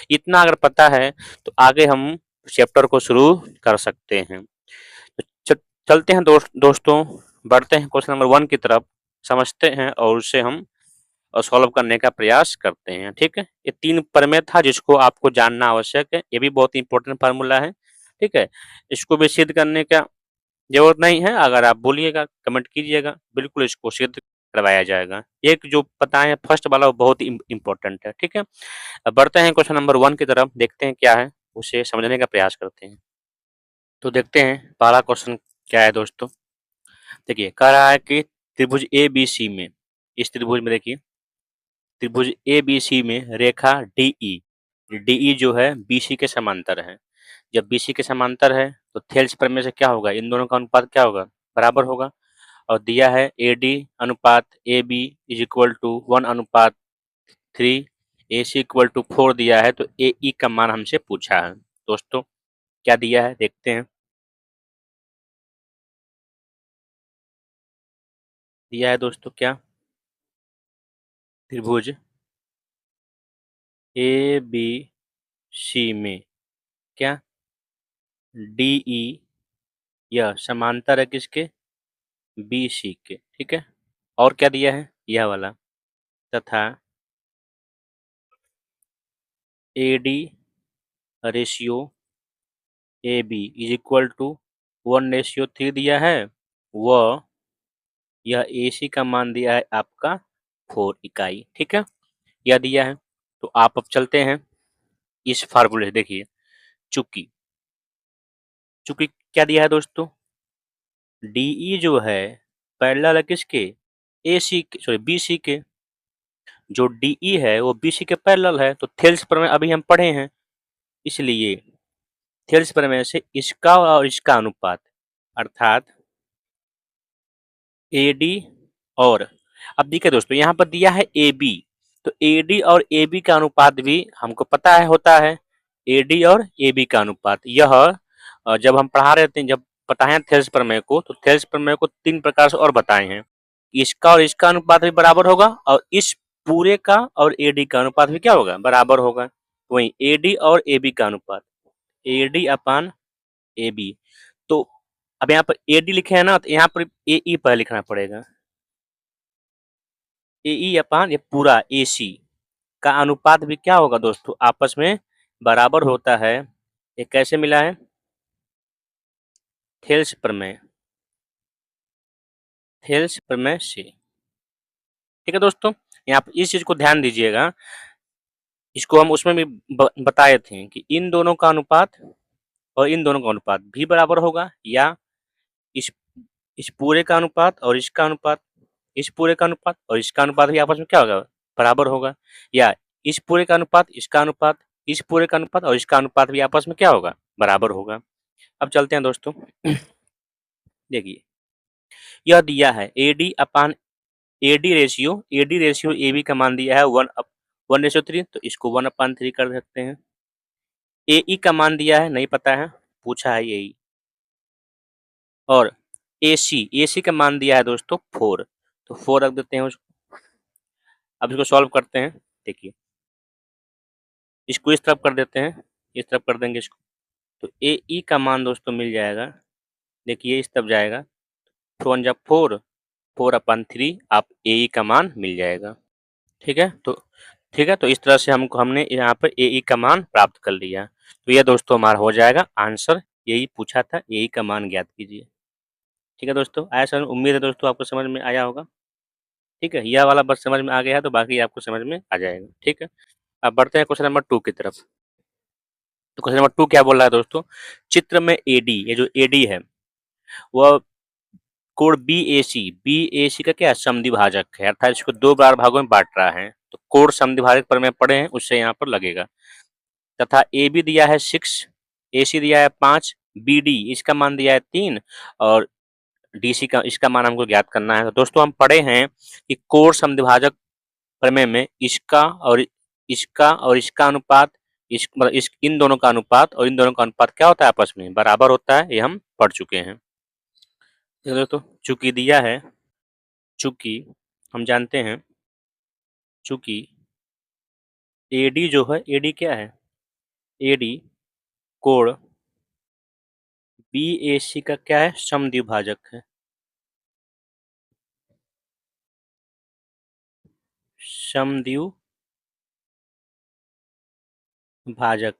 इतना अगर पता है तो आगे हम चैप्टर को शुरू कर सकते हैं। तो चलते हैं दोस्तों, बढ़ते हैं क्वेश्चन नंबर 1 की तरफ, समझते हैं और उसे हम सॉल्व करने का प्रयास करते हैं। ठीक है, ये 3 प्रमेय था जिसको आपको जानना आवश्यक है। ये भी बहुत इंपॉर्टेंट फार्मूला है। ठीक है, इसको भी सिद्ध करने का जरूरत नहीं है, अगर आप बोलिएगा कमेंट कीजिएगा, बिल्कुल इसको सिद्ध करवाया जाएगा। एक जो पता है फर्स्ट वाला वो बहुत इंपॉर्टेंट है। ठीक है, अब बढ़ते हैं क्वेश्चन नंबर 1 की तरफ, देखते हैं क्या है, उसे समझने का प्रयास करते हैं। तो देखते हैं पहला क्वेश्चन क्या है दोस्तों। देखिए कह रहा है कि त्रिभुज ए बी सी में, इस त्रिभुज में देखिए त्रिभुज ए बी सी में रेखा डी जो है बी सी के समांतर है। जब बी सी के समांतर है तो थेल्स प्रमेय से क्या होगा, इन दोनों का अनुपात क्या होगा, बराबर होगा। और दिया है ए डी अनुपात A B is equal to 1/3, A C equal to 4 दिया है, तो ए ई का मान हमसे पूछा है। दोस्तों क्या दिया है देखते हैं। दिया है दोस्तों क्या, त्रिभुज ए बी सी में क्या डी ई यह समांतर है किसके, बी सी के। ठीक है, और क्या दिया है, यह वाला, तथा A D ratio A B is equal to 1:3 दिया है, वह यह ए सी का मान दिया है आपका 4 इकाई। ठीक है, यह दिया है। तो आप अब चलते हैं इस फार्मूले से, देखिए चूंकि चूंकि क्या दिया है दोस्तों, डीई जो है पैरेलल है किसके, ए सी के, सॉरी बी सी के। जो डीई है वो बी सी के पैरेलल है, तो थेल्स प्रमेय अभी हम पढ़े हैं, इसलिए थेल्स प्रमेय से इसका और इसका अनुपात अर्थात ए डी और, अब देखिए दोस्तों यहाँ पर दिया है ए बी, तो ए डी और ए बी का अनुपात भी हमको पता है होता है, ए डी और ए बी का अनुपात। यह जब हम पढ़ा रहे थे, जब बताए हैं थेल्स प्रमेय को, तो थेल्स प्रमेय को 3 प्रकार से और बताए हैं। इसका और इसका अनुपात भी बराबर होगा और इस पूरे का और ए डी का अनुपात भी क्या होगा, बराबर होगा। वहीं ए डी और ए बी का अनुपात ए डी अपान ए बी, तो अब यहाँ पर ए डी लिखे हैं ना, तो यहाँ पर ए ई पहले लिखना पड़ेगा। ए ई अपान ये पूरा ए सी का अनुपात भी क्या होगा दोस्तों, आपस में बराबर होता है। ये कैसे मिला है, थेल्स प्रमेय, थेल्स प्रमेय से। ठीक है दोस्तों, यहाँ पर इस चीज को ध्यान दीजिएगा, इसको हम उसमें भी बताए थे कि इन दोनों का अनुपात और इन दोनों का अनुपात भी बराबर होगा, या इस इस पूरे का अनुपात और इसका अनुपात, इस पूरे का अनुपात और इसका अनुपात भी आपस में क्या होगा, बराबर होगा, या इस पूरे का अनुपात, इसका अनुपात, इस पूरे का अनुपात और इसका अनुपात भी आपस में क्या होगा, बराबर होगा। अब चलते हैं दोस्तों, देखिए यह दिया है A D upon A D ratio A B का मान दिया है 1:3, तो इसको 1/3 कर सकते हैं। ए ई का मान दिया है, नहीं पता है, पूछा है ए ई। और ए सी का मान दिया है दोस्तों 4, तो 4 रख देते हैं उसको। अब इसको सॉल्व करते हैं, देखिए इसको इस तरफ कर देते हैं, इस तरफ कर देंगे इसको, तो ए ई का मान दोस्तों मिल जाएगा, देखिए इस तरफ जाएगा, 4 जा 4, 4/3 आप ए ई का मान मिल जाएगा। ठीक है, तो ठीक है, तो इस तरह से हमने यहाँ पर ए ई का मान प्राप्त कर लिया। तो यह दोस्तों हमारा हो जाएगा आंसर, यही पूछा था, ए ई का मान ज्ञात कीजिए। ठीक है दोस्तों, आया समझ, उम्मीद है दोस्तों आपको समझ में आया होगा। ठीक है, यह वाला बस समझ में आ गया है तो बाकी आपको समझ में आ जाएगा। ठीक है, अब बढ़ते हैं क्वेश्चन नंबर 2 की तरफ। तो क्वेश्चन नंबर 2 क्या बोल रहा है दोस्तों, चित्र में एडी, ये जो एडी है वह कोण बीएसी का क्या है, समद्विभाजक है, अर्थात इसको दो बार भागों में बांट रहा है। तो कोण समद्विभाजक पर में पढ़े हैं उससे यहाँ पर लगेगा। तथा ए बी दिया है 6, ए सी दिया है 5, बी डी इसका मान दिया है 3 और डी सी का इसका मान हमको ज्ञात करना है। तो दोस्तों हम पढ़े हैं कि कोण समद्विभाजक प्रमेय में इसका अनुपात, मतलब इन दोनों का अनुपात और इन दोनों का अनुपात क्या होता है, आपस में बराबर होता है, ये हम पढ़ चुके हैं। तो दोस्तों चूंकि दिया है, चूंकि हम जानते हैं, चूंकि एडी जो है, एडी क्या है, एडी कोण बीएसी का क्या है, समद्विभाजक है, समद्विभाजक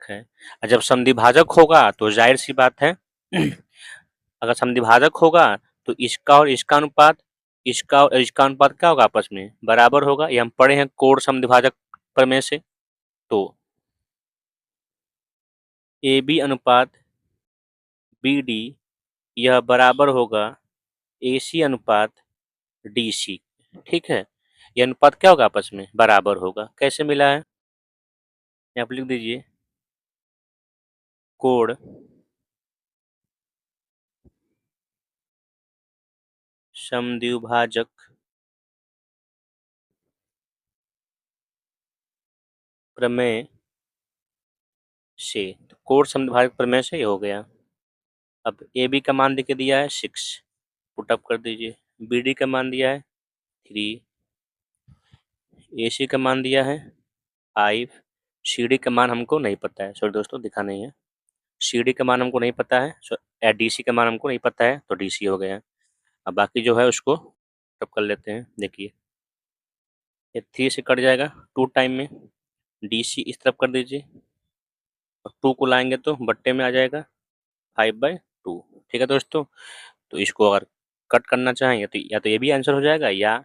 है। और जब समद्विभाजक होगा तो जाहिर सी बात है अगर समद्विभाजक होगा तो इसका और इसका अनुपात, इसका और इसका अनुपात क्या होगा, आपस में बराबर होगा। ये हम पढ़े हैं कोण समद्विभाजक प्रमेय से। तो ए बी अनुपात बी डी यह बराबर होगा ए सी अनुपात डी सी। ठीक है, ये अनुपात क्या होगा, आपस में बराबर होगा। कैसे मिला है, आप लिख दीजिए, कोण समद्विभाजक प्रमेय से, तो कोण समद्विभाजक प्रमेय से ये हो गया। अब ए बी का मान देके दिया है 6, पुटअप कर दीजिए, बी डी का मान दिया है 3, ए सी का मान दिया है 5, सी डी का मान हमको नहीं पता है, सॉरी दोस्तों दिखा नहीं है, सी डी का मान हमको नहीं पता है, डी सी का मान हमको नहीं पता है, तो डी सी हो गया। अब बाकी जो है उसको पुटअप कर लेते हैं। देखिए ये 3 से कट जाएगा 2 टाइम में, डी सी इस तरफ कर दीजिए और 2 को लाएंगे तो बट्टे में आ जाएगा 5/2। ठीक है दोस्तों, तो इसको अगर कट करना चाहेंगे तो या तो ये भी आंसर हो जाएगा या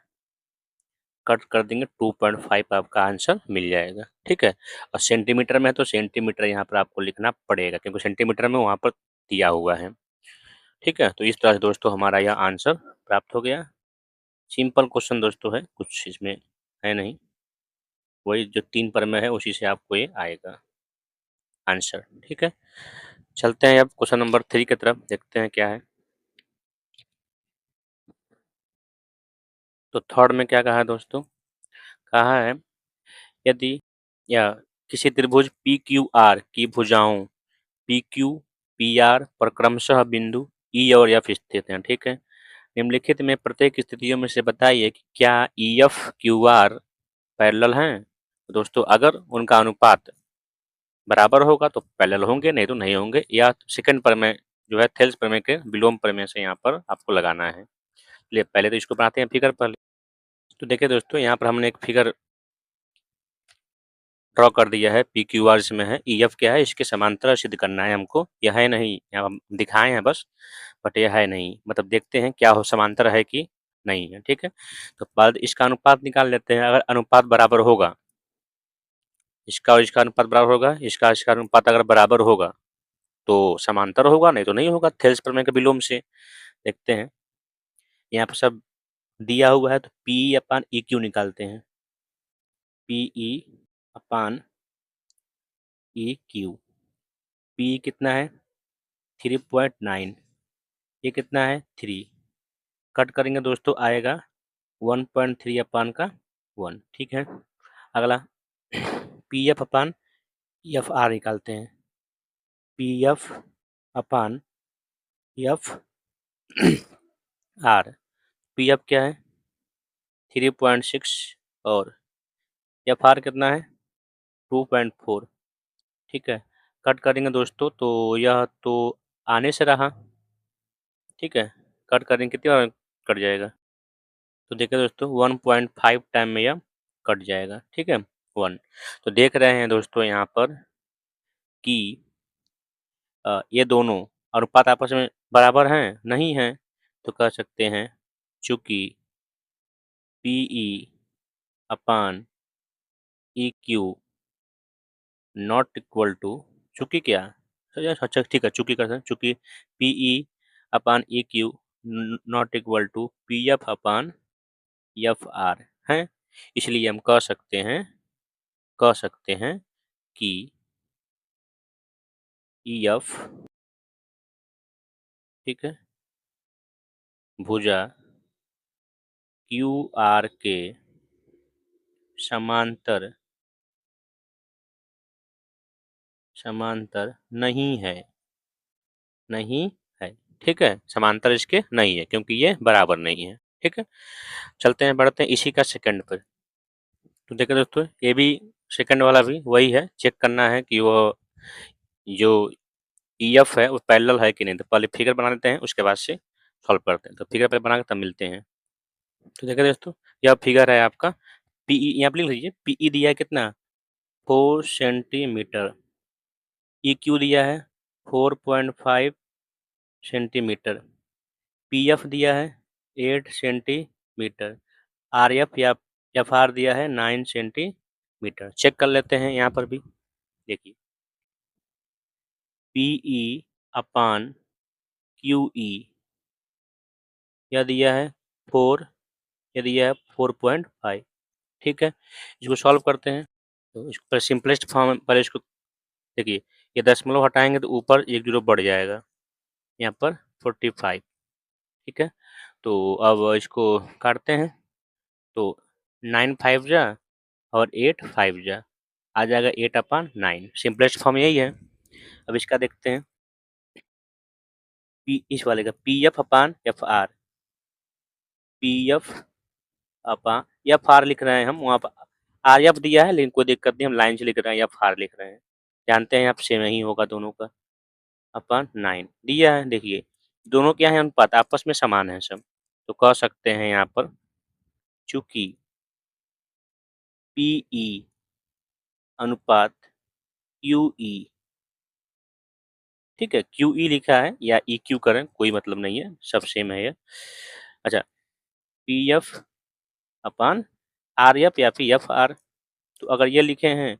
कट कर देंगे 2.5 आपका आंसर मिल जाएगा। ठीक है, और सेंटीमीटर में है तो सेंटीमीटर यहाँ पर आपको लिखना पड़ेगा क्योंकि सेंटीमीटर में वहाँ पर दिया हुआ है। ठीक है, तो इस तरह से दोस्तों हमारा यह आंसर प्राप्त हो गया। सिंपल क्वेश्चन दोस्तों है, कुछ इसमें है नहीं, वही जो 3 पर में है उसी से आपको ये आएगा आंसर। ठीक है, चलते हैं अब क्वेश्चन नंबर 3 की तरफ, देखते हैं क्या है। तो थर्ड में क्या कहा है दोस्तों, कहा है यदि या किसी त्रिभुज पी क्यू आर की भुजाओं पी क्यू पी आर पर क्रमशः बिंदु ई और एफ स्थित हैं। ठीक है, निम्नलिखित में प्रत्येक स्थितियों में से बताइए कि क्या E F Q R parallel हैं। तो दोस्तों अगर उनका अनुपात बराबर होगा तो पैरेलल होंगे, नहीं तो नहीं होंगे, या सेकंड प्रमेय जो है थेल्स प्रमेय के विलोम प्रमेय से यहाँ पर आपको लगाना है। चलिए पहले तो इसको बनाते हैं फिगर पहले। तो देखिए दोस्तों यहाँ पर हमने एक फिगर ड्रॉ कर दिया है, पी क्यू आर इसमें है, ई एफ क्या है, इसके समांतर सिद्ध करना है हमको। यह है नहीं, यहाँ हम दिखाए हैं बस, बट यह है नहीं, मतलब देखते हैं क्या हो, समांतर है कि नहीं है। ठीक है, तो बाद इसका अनुपात निकाल लेते हैं। अगर अनुपात बराबर होगा, इसका और इसका अनुपात बराबर होगा, इसका इसका अनुपात अगर बराबर होगा तो समांतर होगा, नहीं तो नहीं होगा, थेल्स प्रमेय के विलोम से। देखते हैं, यहाँ पर सब दिया हुआ है तो पी अपान ई क्यू निकालते हैं, P E upon E Q. P कितना है 3.9, ये कितना है 3, कट करेंगे दोस्तों आएगा 1.3 अपान का 1। ठीक है, अगला P F upon F R निकालते हैं, P F upon F R. P F क्या है 3.6 और एफ आर कितना है 2.4। ठीक है, कट करेंगे दोस्तों तो यह तो आने से रहा। ठीक है, कट करेंगे कितनी बार कट जाएगा, तो देखिए दोस्तों 1.5 टाइम में यह कट जाएगा। ठीक है 1। तो देख रहे हैं दोस्तों यहाँ पर कि ये दोनों अनुपात आपस में बराबर हैं, नहीं हैं, तो कह सकते हैं चूंकि PE upon EQ not equal to, चूंकि क्या, अच्छा ठीक है, चूंकि करते हैं, चूंकि PE upon EQ not equal to PF upon FR है, इसलिए हम कह सकते हैं कि EF, ठीक है, भुजा QR के समांतर नहीं है, ठीक है, समांतर इसके नहीं है क्योंकि ये बराबर नहीं है, ठीक है। चलते हैं, बढ़ते हैं इसी का सेकंड पर। तो देखिए दोस्तों, ये भी सेकंड वाला भी वही है, चेक करना है कि वो जो EF है वो पैरेलल है कि नहीं। तो पहले फिगर बना लेते हैं, उसके बाद से सॉल्व करते हैं। तो फिगर पहले बना के तब मिलते हैं। तो देखिए दोस्तों, यह फिगर है आपका PE, यहाँ पर लिख लीजिए, PE दिया है कितना, 4 सेंटीमीटर, EQ दिया है 4.5 सेंटीमीटर, PF दिया है 8 सेंटीमीटर, RF या FR दिया है 9 सेंटीमीटर। चेक कर लेते हैं यहाँ पर भी, देखिए PE अपान QE यह दिया है 4, यह दिया है 4.5, ठीक है। इसको सॉल्व करते हैं, तो इसको पहले सिंपलेस्ट फॉर्म, पहले इसको देखिए, ये दशमलव हटाएंगे तो ऊपर एक जीरो बढ़ जाएगा, यहाँ पर 45, ठीक है। तो अब इसको काटते हैं, तो 9 5 जा और 8 5 जा, आ जाएगा 8 अपान 9, सिंपलेस्ट फॉर्म यही है। अब इसका देखते हैं, पी इस वाले का PF upon FR, PF upon FR लिख रहे हैं हम, वहाँ पर RF दिया है लेकिन कोई दिक्कत नहीं, हम लाइन से लिख रहे हैं, FR लिख रहे हैं, जानते हैं आप सेम ही होगा दोनों का, अपान 9 दिया है। देखिए दोनों क्या है अनुपात, आपस में समान है सब, तो कह सकते हैं यहाँ पर चूंकि PE अनुपात QE, ठीक है, QE लिखा है या EQ करें कोई मतलब नहीं है, सब सेम है ये। अच्छा, PF अपान RF या फिर FR, तो अगर ये लिखे हैं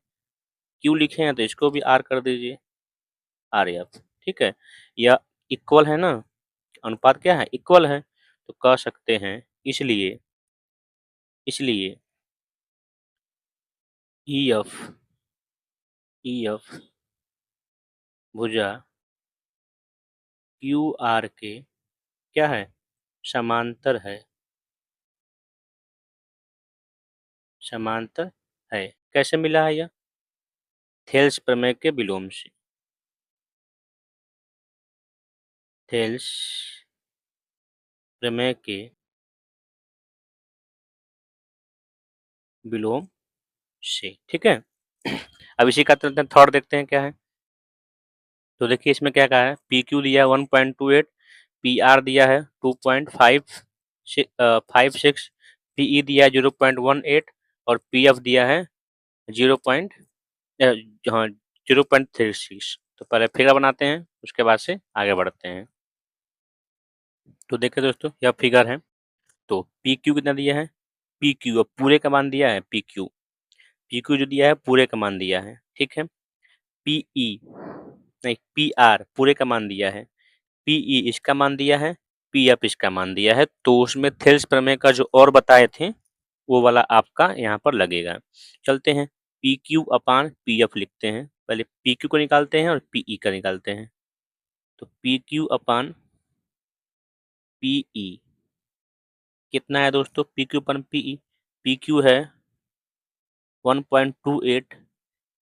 Q लिखे हैं तो इसको भी R कर दीजिए, RF, ठीक है। यह इक्वल है ना, अनुपात क्या है, इक्वल है, तो कह सकते हैं इसलिए इसलिए EF भुजा QR के क्या है, समांतर है, समांतर है। कैसे मिला है यह, थेल्स प्रमेय के विलोम से, थेल्स प्रमेय के विलोम से, ठीक है। अब इसी का थर्ड देखते हैं क्या है। तो देखिए इसमें क्या कहा है, PQ दिया है 1.28, PR दिया है 2.56, PE दिया है 0.18 और PF दिया है 0. हाँ 0.36। तो पहले फिगर बनाते हैं, उसके बाद से आगे बढ़ते हैं। तो देखिए दोस्तों, यह फिगर है, तो PQ कितना दिया है, PQ अब पूरे का मान दिया है, PQ जो दिया है पूरे का मान दिया है, ठीक है। PE नहीं, PR पूरे का मान दिया है, PE इसका मान दिया है, PF इसका मान दिया है, तो उसमें थेल्स प्रमेय का जो और बताए थे वो वाला आपका यहाँ पर लगेगा। चलते हैं, PQ अपान PF लिखते हैं, पहले PQ को निकालते हैं और PE का निकालते हैं। तो PQ अपान PE कितना है दोस्तों, PQ अपान PE, PQ है 1.28,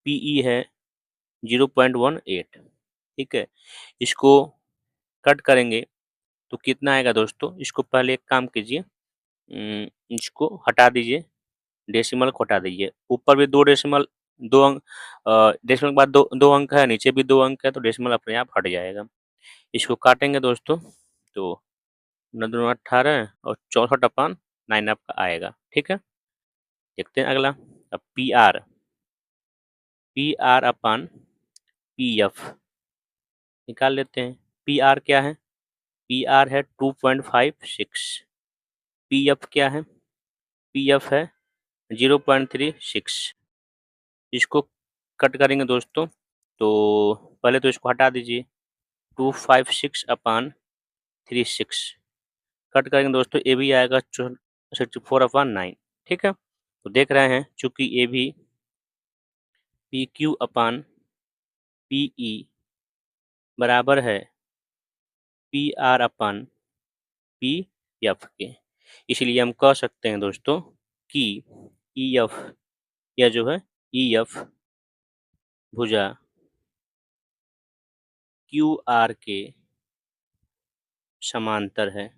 PE है 0.18, ठीक है। इसको कट करेंगे तो कितना आएगा दोस्तों, इसको पहले एक काम कीजिए, इसको हटा दीजिए, डेसिमल को हटा दीजिए, ऊपर भी दो डेसिमल, दो अंक, डेसिमल के बाद दो दो अंक है, नीचे भी दो अंक है, तो डेसिमल अपने आप हट जाएगा। इसको काटेंगे दोस्तों, तो 9 18 और 64 अपान 9 आपका आएगा, ठीक है। देखते हैं अगला, अब पी आर अपान PF निकाल लेते हैं। PR क्या है, PR है 2.56, PF क्या है पी एफ है 0.36। इसको कट करेंगे दोस्तों, तो पहले तो इसको हटा दीजिए। 256/36 कट करेंगे दोस्तों, ए भी आएगा 64/9। ठीक है, तो देख रहे हैं चूंकि ए भी PQ/PE बराबर है PR/PF के, इसलिए हम कह सकते हैं दोस्तों कि EF, यह जो है EF भुजा QR के समांतर है,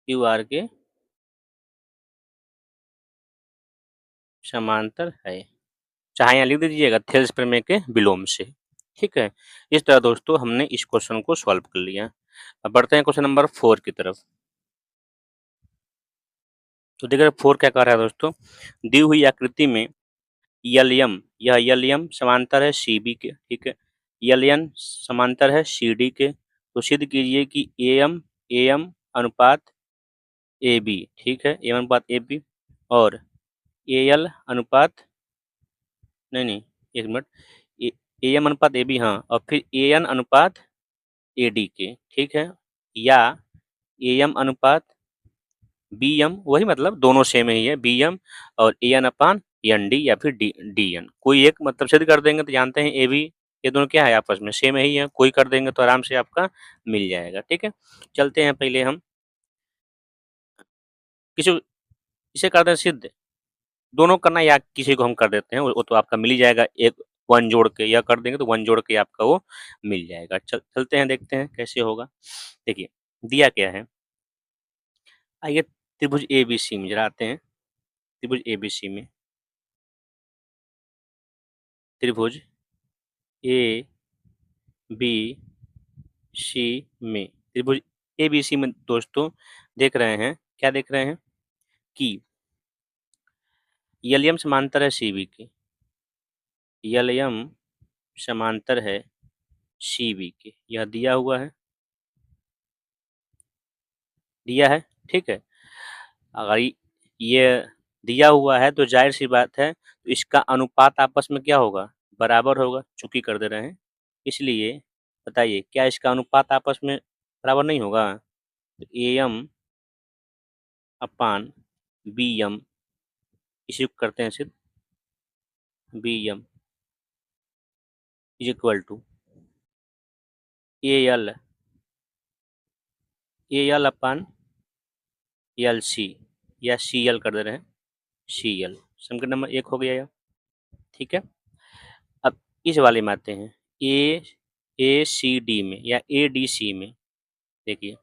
QR के समांतर है, चाहे यहाँ लिख दीजिएगा थेल्स प्रमेय के विलोम से। ठीक है, इस तरह दोस्तों हमने इस क्वेश्चन को सॉल्व कर लिया। अब बढ़ते हैं क्वेश्चन नंबर 4 की तरफ। तो देखिए 4 क्या कह रहा है दोस्तों, दी हुई आकृति में यलयम, यह यलयम समांतर है CB के। ठीक है, यलयन समांतर है CD के, तो सिद्ध कीजिए कि AM अनुपात AB, ठीक है, AM अनुपात AB और AL अनुपात, नहीं, एक मिनट, AM अनुपात AB, हाँ, और फिर AN अनुपात AD के। ठीक है, या AM अनुपात BM, वही मतलब दोनों सेम ही है, BM और AN/ND या फिर DN, कोई एक मतलब सिद्ध कर देंगे तो जानते हैं AB, ये दोनों क्या है आपस में सेम ही है, कोई कर देंगे तो आराम से आपका मिल जाएगा। ठीक है, चलते हैं पहले हम किसी, इसे कर दें सिद्ध, दोनों करना या किसी को हम कर देते हैं, वो तो आपका मिल ही जाएगा, एक 1 जोड़ के या कर देंगे तो 1 जोड़ के आपका वो मिल जाएगा। चलते हैं देखते हैं कैसे होगा। देखिए दिया क्या है, आइए त्रिभुज ABC में जरा आते हैं। त्रिभुज ABC में, त्रिभुज ABC में, त्रिभुज ABC में दोस्तों देख रहे हैं, क्या देख रहे हैं कि यलयम समांतर है CB के, यलयम समांतर है CB के, यह दिया हुआ है, दिया है। ठीक है, अगर ये दिया हुआ है तो जाहिर सी बात है तो इसका अनुपात आपस में क्या होगा, बराबर होगा, चूंकि कर दे रहे हैं, इसलिए बताइए क्या इसका अनुपात आपस में बराबर नहीं होगा, तो AM/BM, इसी को करते हैं सिर्फ, BM is equal to AL, AL/LC या CL कर दे रहे हैं, CL। समीकरण नंबर 1 हो गया यह। ठीक है, अब इस वाले में आते हैं, ACD में या ADC में। देखिए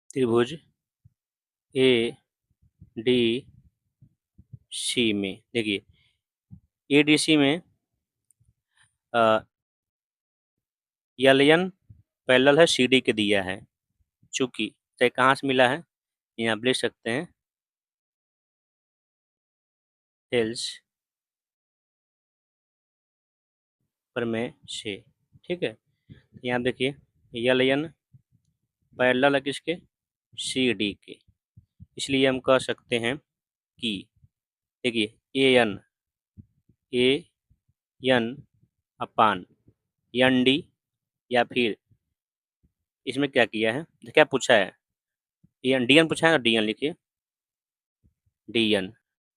त्रिभुज ADC में, देखिए ADC में यलयन पैरेलल है CD के दिया है, चूंकि तो कहाँ से मिला है, यहाँ आप लिख सकते हैं थेल्स प्रमेय से। ठीक है, यहाँ देखिए यलयन पैरेलल है किसके, CD के, इसलिए हम कह सकते हैं कि देखिए AN/ND, या फिर इसमें क्या किया है, क्या पूछा है, DN पूछा है ना, DN लिखिए, DN।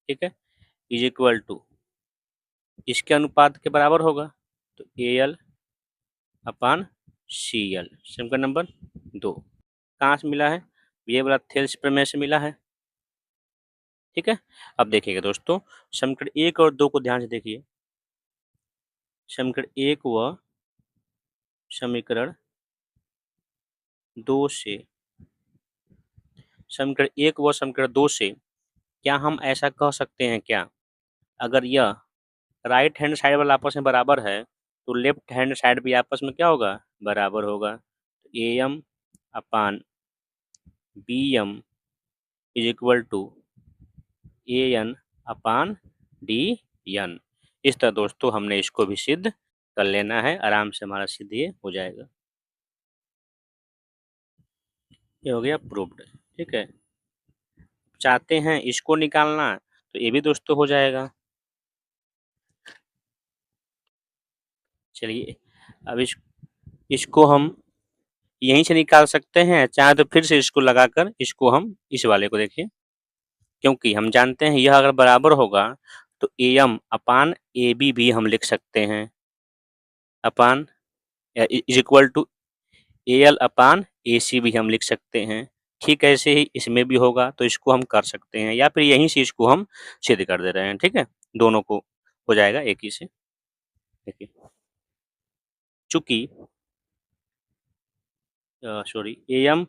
ठीक है, इज इक्वल टू इसके अनुपात के बराबर होगा, तो AL/CL। समीकरण नंबर 2 कहाँ से मिला है, ये वाला थेल्स प्रमेय से मिला है। ठीक है, अब देखिएगा दोस्तों समीकरण 1 और 2 को ध्यान से देखिए, समीकरण 1 व समीकरण 2 से, समीकरण 1 व समीकरण 2 से क्या हम ऐसा कह सकते हैं क्या, अगर यह राइट हैंड साइड वाला आपस में बराबर है तो लेफ्ट हैंड साइड भी आपस में क्या होगा, बराबर होगा, AM/BM is equal to AN/DN। इस तरह दोस्तों हमने इसको भी सिद्ध कर लेना है, आराम से हमारा सिद्ध ये हो जाएगा, ये हो गया प्रूव्ड। ठीक है, चाहते हैं इसको निकालना तो ये भी दोस्तों हो जाएगा। चलिए अब इसको हम यहीं से निकाल सकते हैं, चाहे तो फिर से इसको लगाकर इसको हम इस वाले को देखिए, क्योंकि हम जानते हैं यह अगर बराबर होगा तो AM अपान AB भी हम लिख सकते हैं, upon is equal to AL upon AC भी हम लिख सकते हैं। ठीक ऐसे ही इसमें भी होगा तो इसको हम कर सकते हैं, या फिर यहीं से इसको हम सिद्ध कर दे रहे हैं। ठीक है, दोनों को हो जाएगा एक ही से। देखिए चूंकि sorry AM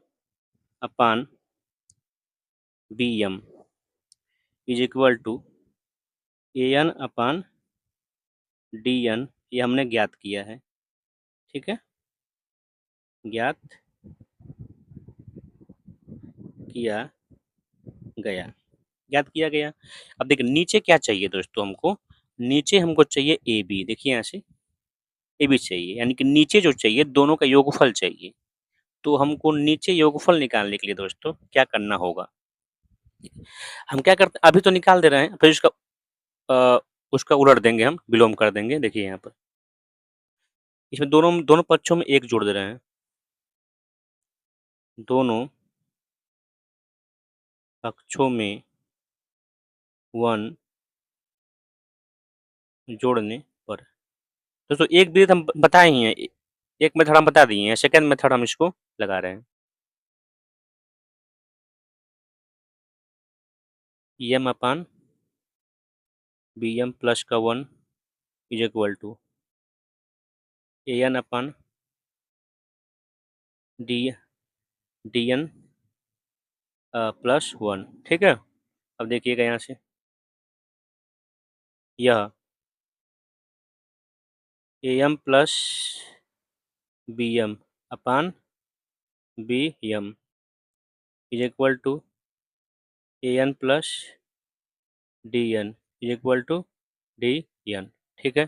upon BM is equal to AN upon DN, ये हमने ज्ञात किया है। ठीक है, ज्ञात किया गया, ज्ञात किया गया। अब देखिए नीचे क्या चाहिए दोस्तों हमको, नीचे हमको चाहिए AB। देखिए यहाँ से AB चाहिए, यानी कि नीचे जो चाहिए दोनों का योगफल चाहिए। तो हमको नीचे योगफल निकालने के लिए दोस्तों क्या करना होगा, हम क्या करते अभी तो निकाल दे रहे हैं, फिर उसका उलट देंगे, हम विलोम कर देंगे। देखिए यहाँ पर इसमें दोनों दोनों पक्षों में एक जोड़ दे रहे हैं, दोनों पक्षों में 1 जोड़ने पर। दोस्तों एक विधि हम बताए ही हैं, एक मेथड हम बता दिए हैं, सेकंड मेथड हम इसको लगा रहे हैं। EM अपान BM प्लस का 1 is equal to AN upon DN plus 1। ठीक है, अब देखिएगा यहाँ से यह AM plus BM upon BM is equal to AN plus DN is equal to DN। ठीक है,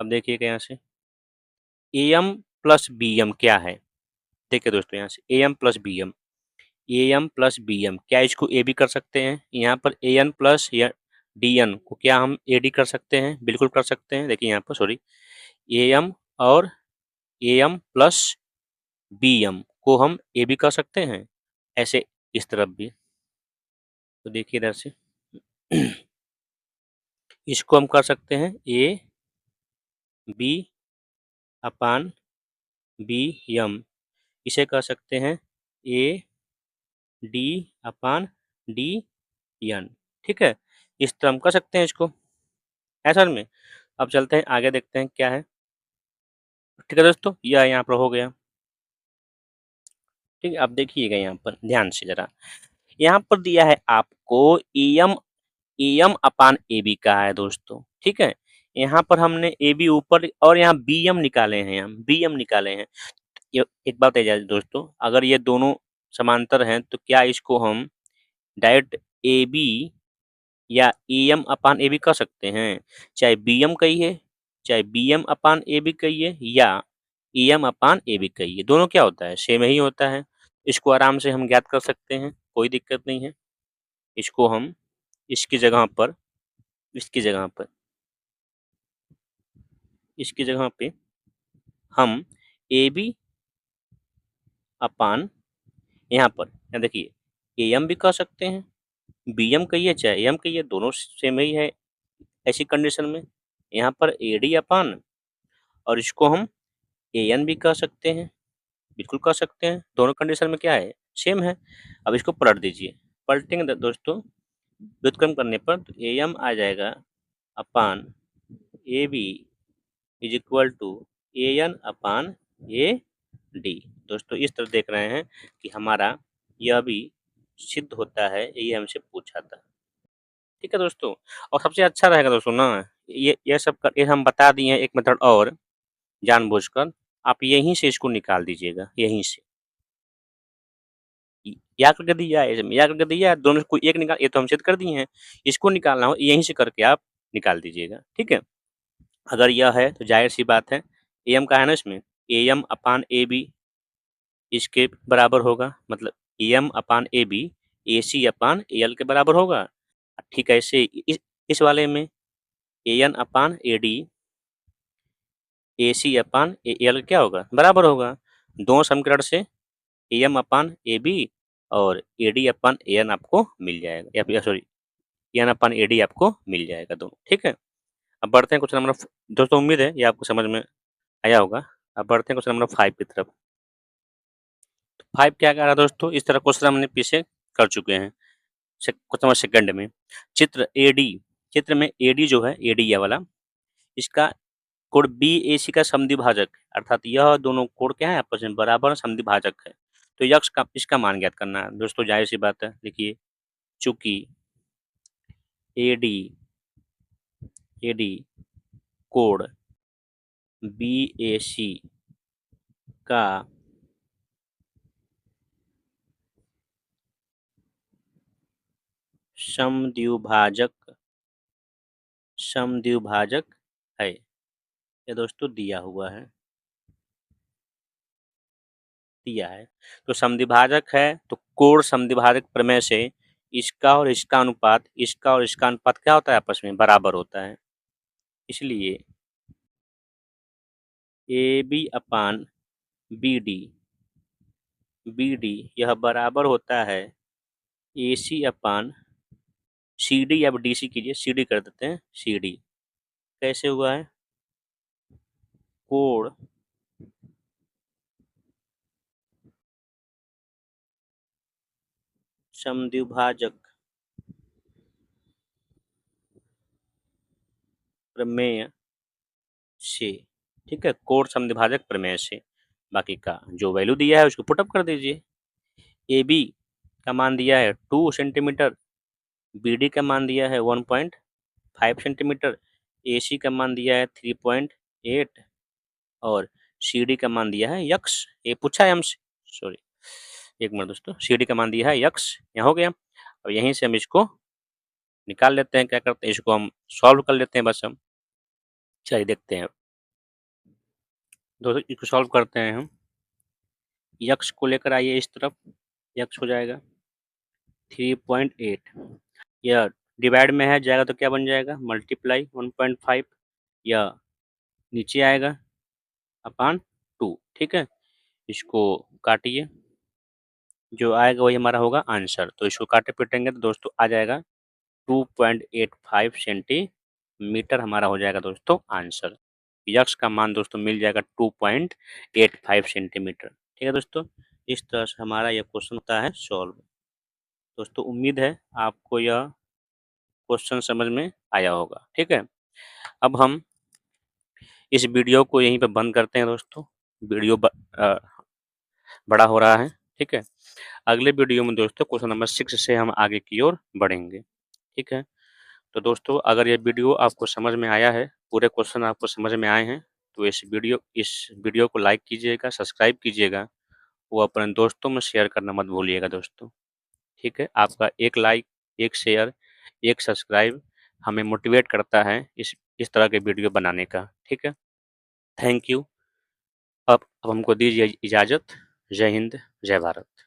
अब देखिएगा यहाँ से AM प्लस BM क्या है। देखिए दोस्तों यहाँ से AM प्लस BM क्या इसको AB कर सकते हैं, यहाँ पर AN प्लस या DN को क्या हम AD कर सकते हैं, बिल्कुल कर सकते हैं। देखिए यहाँ पर सॉरी AM और AM प्लस BM को हम AB कर सकते हैं, ऐसे इस तरफ भी। तो देखिए इधर से इसको हम कर सकते हैं AB अपान BM, इसे कर सकते हैं AD अपान DN। ठीक है, इस तरह हम कर सकते हैं इसको, है सर में। अब चलते हैं आगे, देखते हैं क्या है। ठीक है दोस्तों, यह यहाँ पर हो गया। ठीक है, अब देखिएगा यहाँ पर ध्यान से जरा, यहाँ पर दिया है आपको EM अपान AB का है दोस्तों। ठीक है, यहाँ पर हमने AB ऊपर और यहाँ BM निकाले हैं, हम BM निकाले हैं। एक बात है दोस्तों, अगर ये दोनों समांतर हैं तो क्या इसको हम डायरेक्ट AB या AM अपान AB कर सकते हैं, चाहे BM कहिए चाहे BM अपान AB कहिए या EM अपान AB कहिए, दोनों क्या होता है, सेम ही होता है। इसको आराम से हम ज्ञात कर सकते हैं, कोई दिक्कत नहीं है। इसको हम इसकी जगह पर इसकी जगह पर इसकी जगह पे हम AB अपान यहाँ पर यहाँ देखिए AM भी कर सकते हैं, BM कहिए चाहे AM कहिए, दोनों सेम ही है। ऐसी कंडीशन में यहाँ पर AD अपान और इसको हम AN भी कर सकते हैं, बिल्कुल कर सकते हैं, दोनों कंडीशन में क्या है, सेम है। अब इसको पलट दीजिए, पलटेंगे दोस्तों व्युत्क्रम करने पर तो AM आ जाएगा upon AB is equal to AN upon AD। दोस्तों इस तरह देख रहे हैं कि हमारा यह भी सिद्ध होता है, यही हमसे पूछा था। ठीक है दोस्तों, और सबसे अच्छा रहेगा दोस्तों ना, ये सब कर ये हम बता दिए हैं एक मेथड और जानबूझकर, आप यहीं से इसको निकाल दीजिएगा, यहीं से या करके दिया है, इसमें या करके दिया है, दोनों से कोई एक निकाल, ये तो हम सिद्ध कर दिए हैं, इसको निकालना हो यहीं से करके आप निकाल दीजिएगा। ठीक है, अगर यह है तो जाहिर सी बात है AM का है ना, इसमें AM अपान AB इसके बराबर होगा, मतलब AM upon AB AC upon AL के बराबर होगा। ठीक है, ऐसे इस वाले में AN upon AD AC upon AL क्या होगा, बराबर होगा। दोनों समीकरण से AM अपान AB और AD अपान AN आपको मिल जाएगा, या सॉरी AN अपान AD आपको मिल जाएगा दोनों। ठीक है, अब बढ़ते हैं क्वेश्चन नंबर दोस्तों, उम्मीद है ये आपको समझ में आया होगा। अब बढ़ते हैं क्वेश्चन नंबर 5 की तरफ। 5 क्या कह रहा है दोस्तों, इस तरह क्वेश्चन हमने पीछे कर चुके हैं। क्वेश्चन नंबर सेकंड में चित्र AD, चित्र में AD जो है, AD ये वाला, इसका कोण BAC का समद्विभाजक, अर्थात यह दोनों कोण क्या है, आपस में बराबर समद्विभाजक है। तो यक्ष का इसका मान ज्ञात करना है दोस्तों, जाहिर सी बात है। देखिए, चूंकि AD कोण BAC का समद्विभाजक है, ये दोस्तों दिया हुआ है, दिया है। तो समद्विभाजक है तो कोण समद्विभाजक प्रमेय से इसका और इसका अनुपात, इसका और इसका अनुपात क्या होता है, आपस में बराबर होता है। इसलिए AB अपान BD यह बराबर होता है AC अपान CD, या DC कीजिए, CD कर देते हैं, CD कैसे हुआ है, कोण समद्विभाजक प्रमेय से। ठीक है, कोण समद्विभाजक प्रमेय से, बाकी का जो वैल्यू दिया है उसको पुटअप कर दीजिए। AB का मान दिया है 2 सेंटीमीटर, BD का मान दिया है 1.5 सेंटीमीटर, AC का मान दिया है 3.8 और CD का मान दिया है यक्स, ये पूछा है हमसे, सॉरी एक मिनट दोस्तों, CD का मान दिया है यक्स, यहाँ हो गया। अब यहीं से हम इसको निकाल लेते हैं, क्या करते हैं, इसको हम सॉल्व कर लेते हैं बस हम। चलिए देखते हैं दोस्तों, इसको सॉल्व करते हैं हम। यक्स को लेकर आइए इस तरफ, यक्स हो जाएगा 3.8, यह डिवाइड में है, जाएगा तो क्या बन जाएगा, मल्टीप्लाई 1.5, या नीचे आएगा अपान 2। ठीक है, इसको काटिए, जो आएगा वही हमारा होगा आंसर। तो इसको काटे पिटेंगे तो दोस्तों आ जाएगा 2.85 सेंटीमीटर हमारा हो जाएगा दोस्तों आंसर। यक्स का मान दोस्तों मिल जाएगा 2.85 सेंटीमीटर। ठीक है दोस्तों, इस तरह से हमारा यह क्वेश्चन होता है सॉल्व। दोस्तों उम्मीद है आपको यह क्वेश्चन समझ में आया होगा। ठीक है, अब हम इस वीडियो को यहीं पे बंद करते हैं दोस्तों, वीडियो बड़ा हो रहा है। ठीक है, अगले वीडियो में दोस्तों क्वेश्चन नंबर 6 से हम आगे की ओर बढ़ेंगे। ठीक है, तो दोस्तों अगर ये वीडियो आपको समझ में आया है, पूरे क्वेश्चन आपको समझ में आए हैं, तो इस वीडियो को लाइक कीजिएगा, सब्सक्राइब कीजिएगा, वो अपने दोस्तों में शेयर करना मत भूलिएगा दोस्तों। ठीक है, आपका एक लाइक, एक शेयर, एक सब्सक्राइब हमें मोटिवेट करता है इस तरह के वीडियो बनाने का। ठीक है, थैंक यू। अब हमको दीजिए इजाज़त। जय हिंद, जय भारत।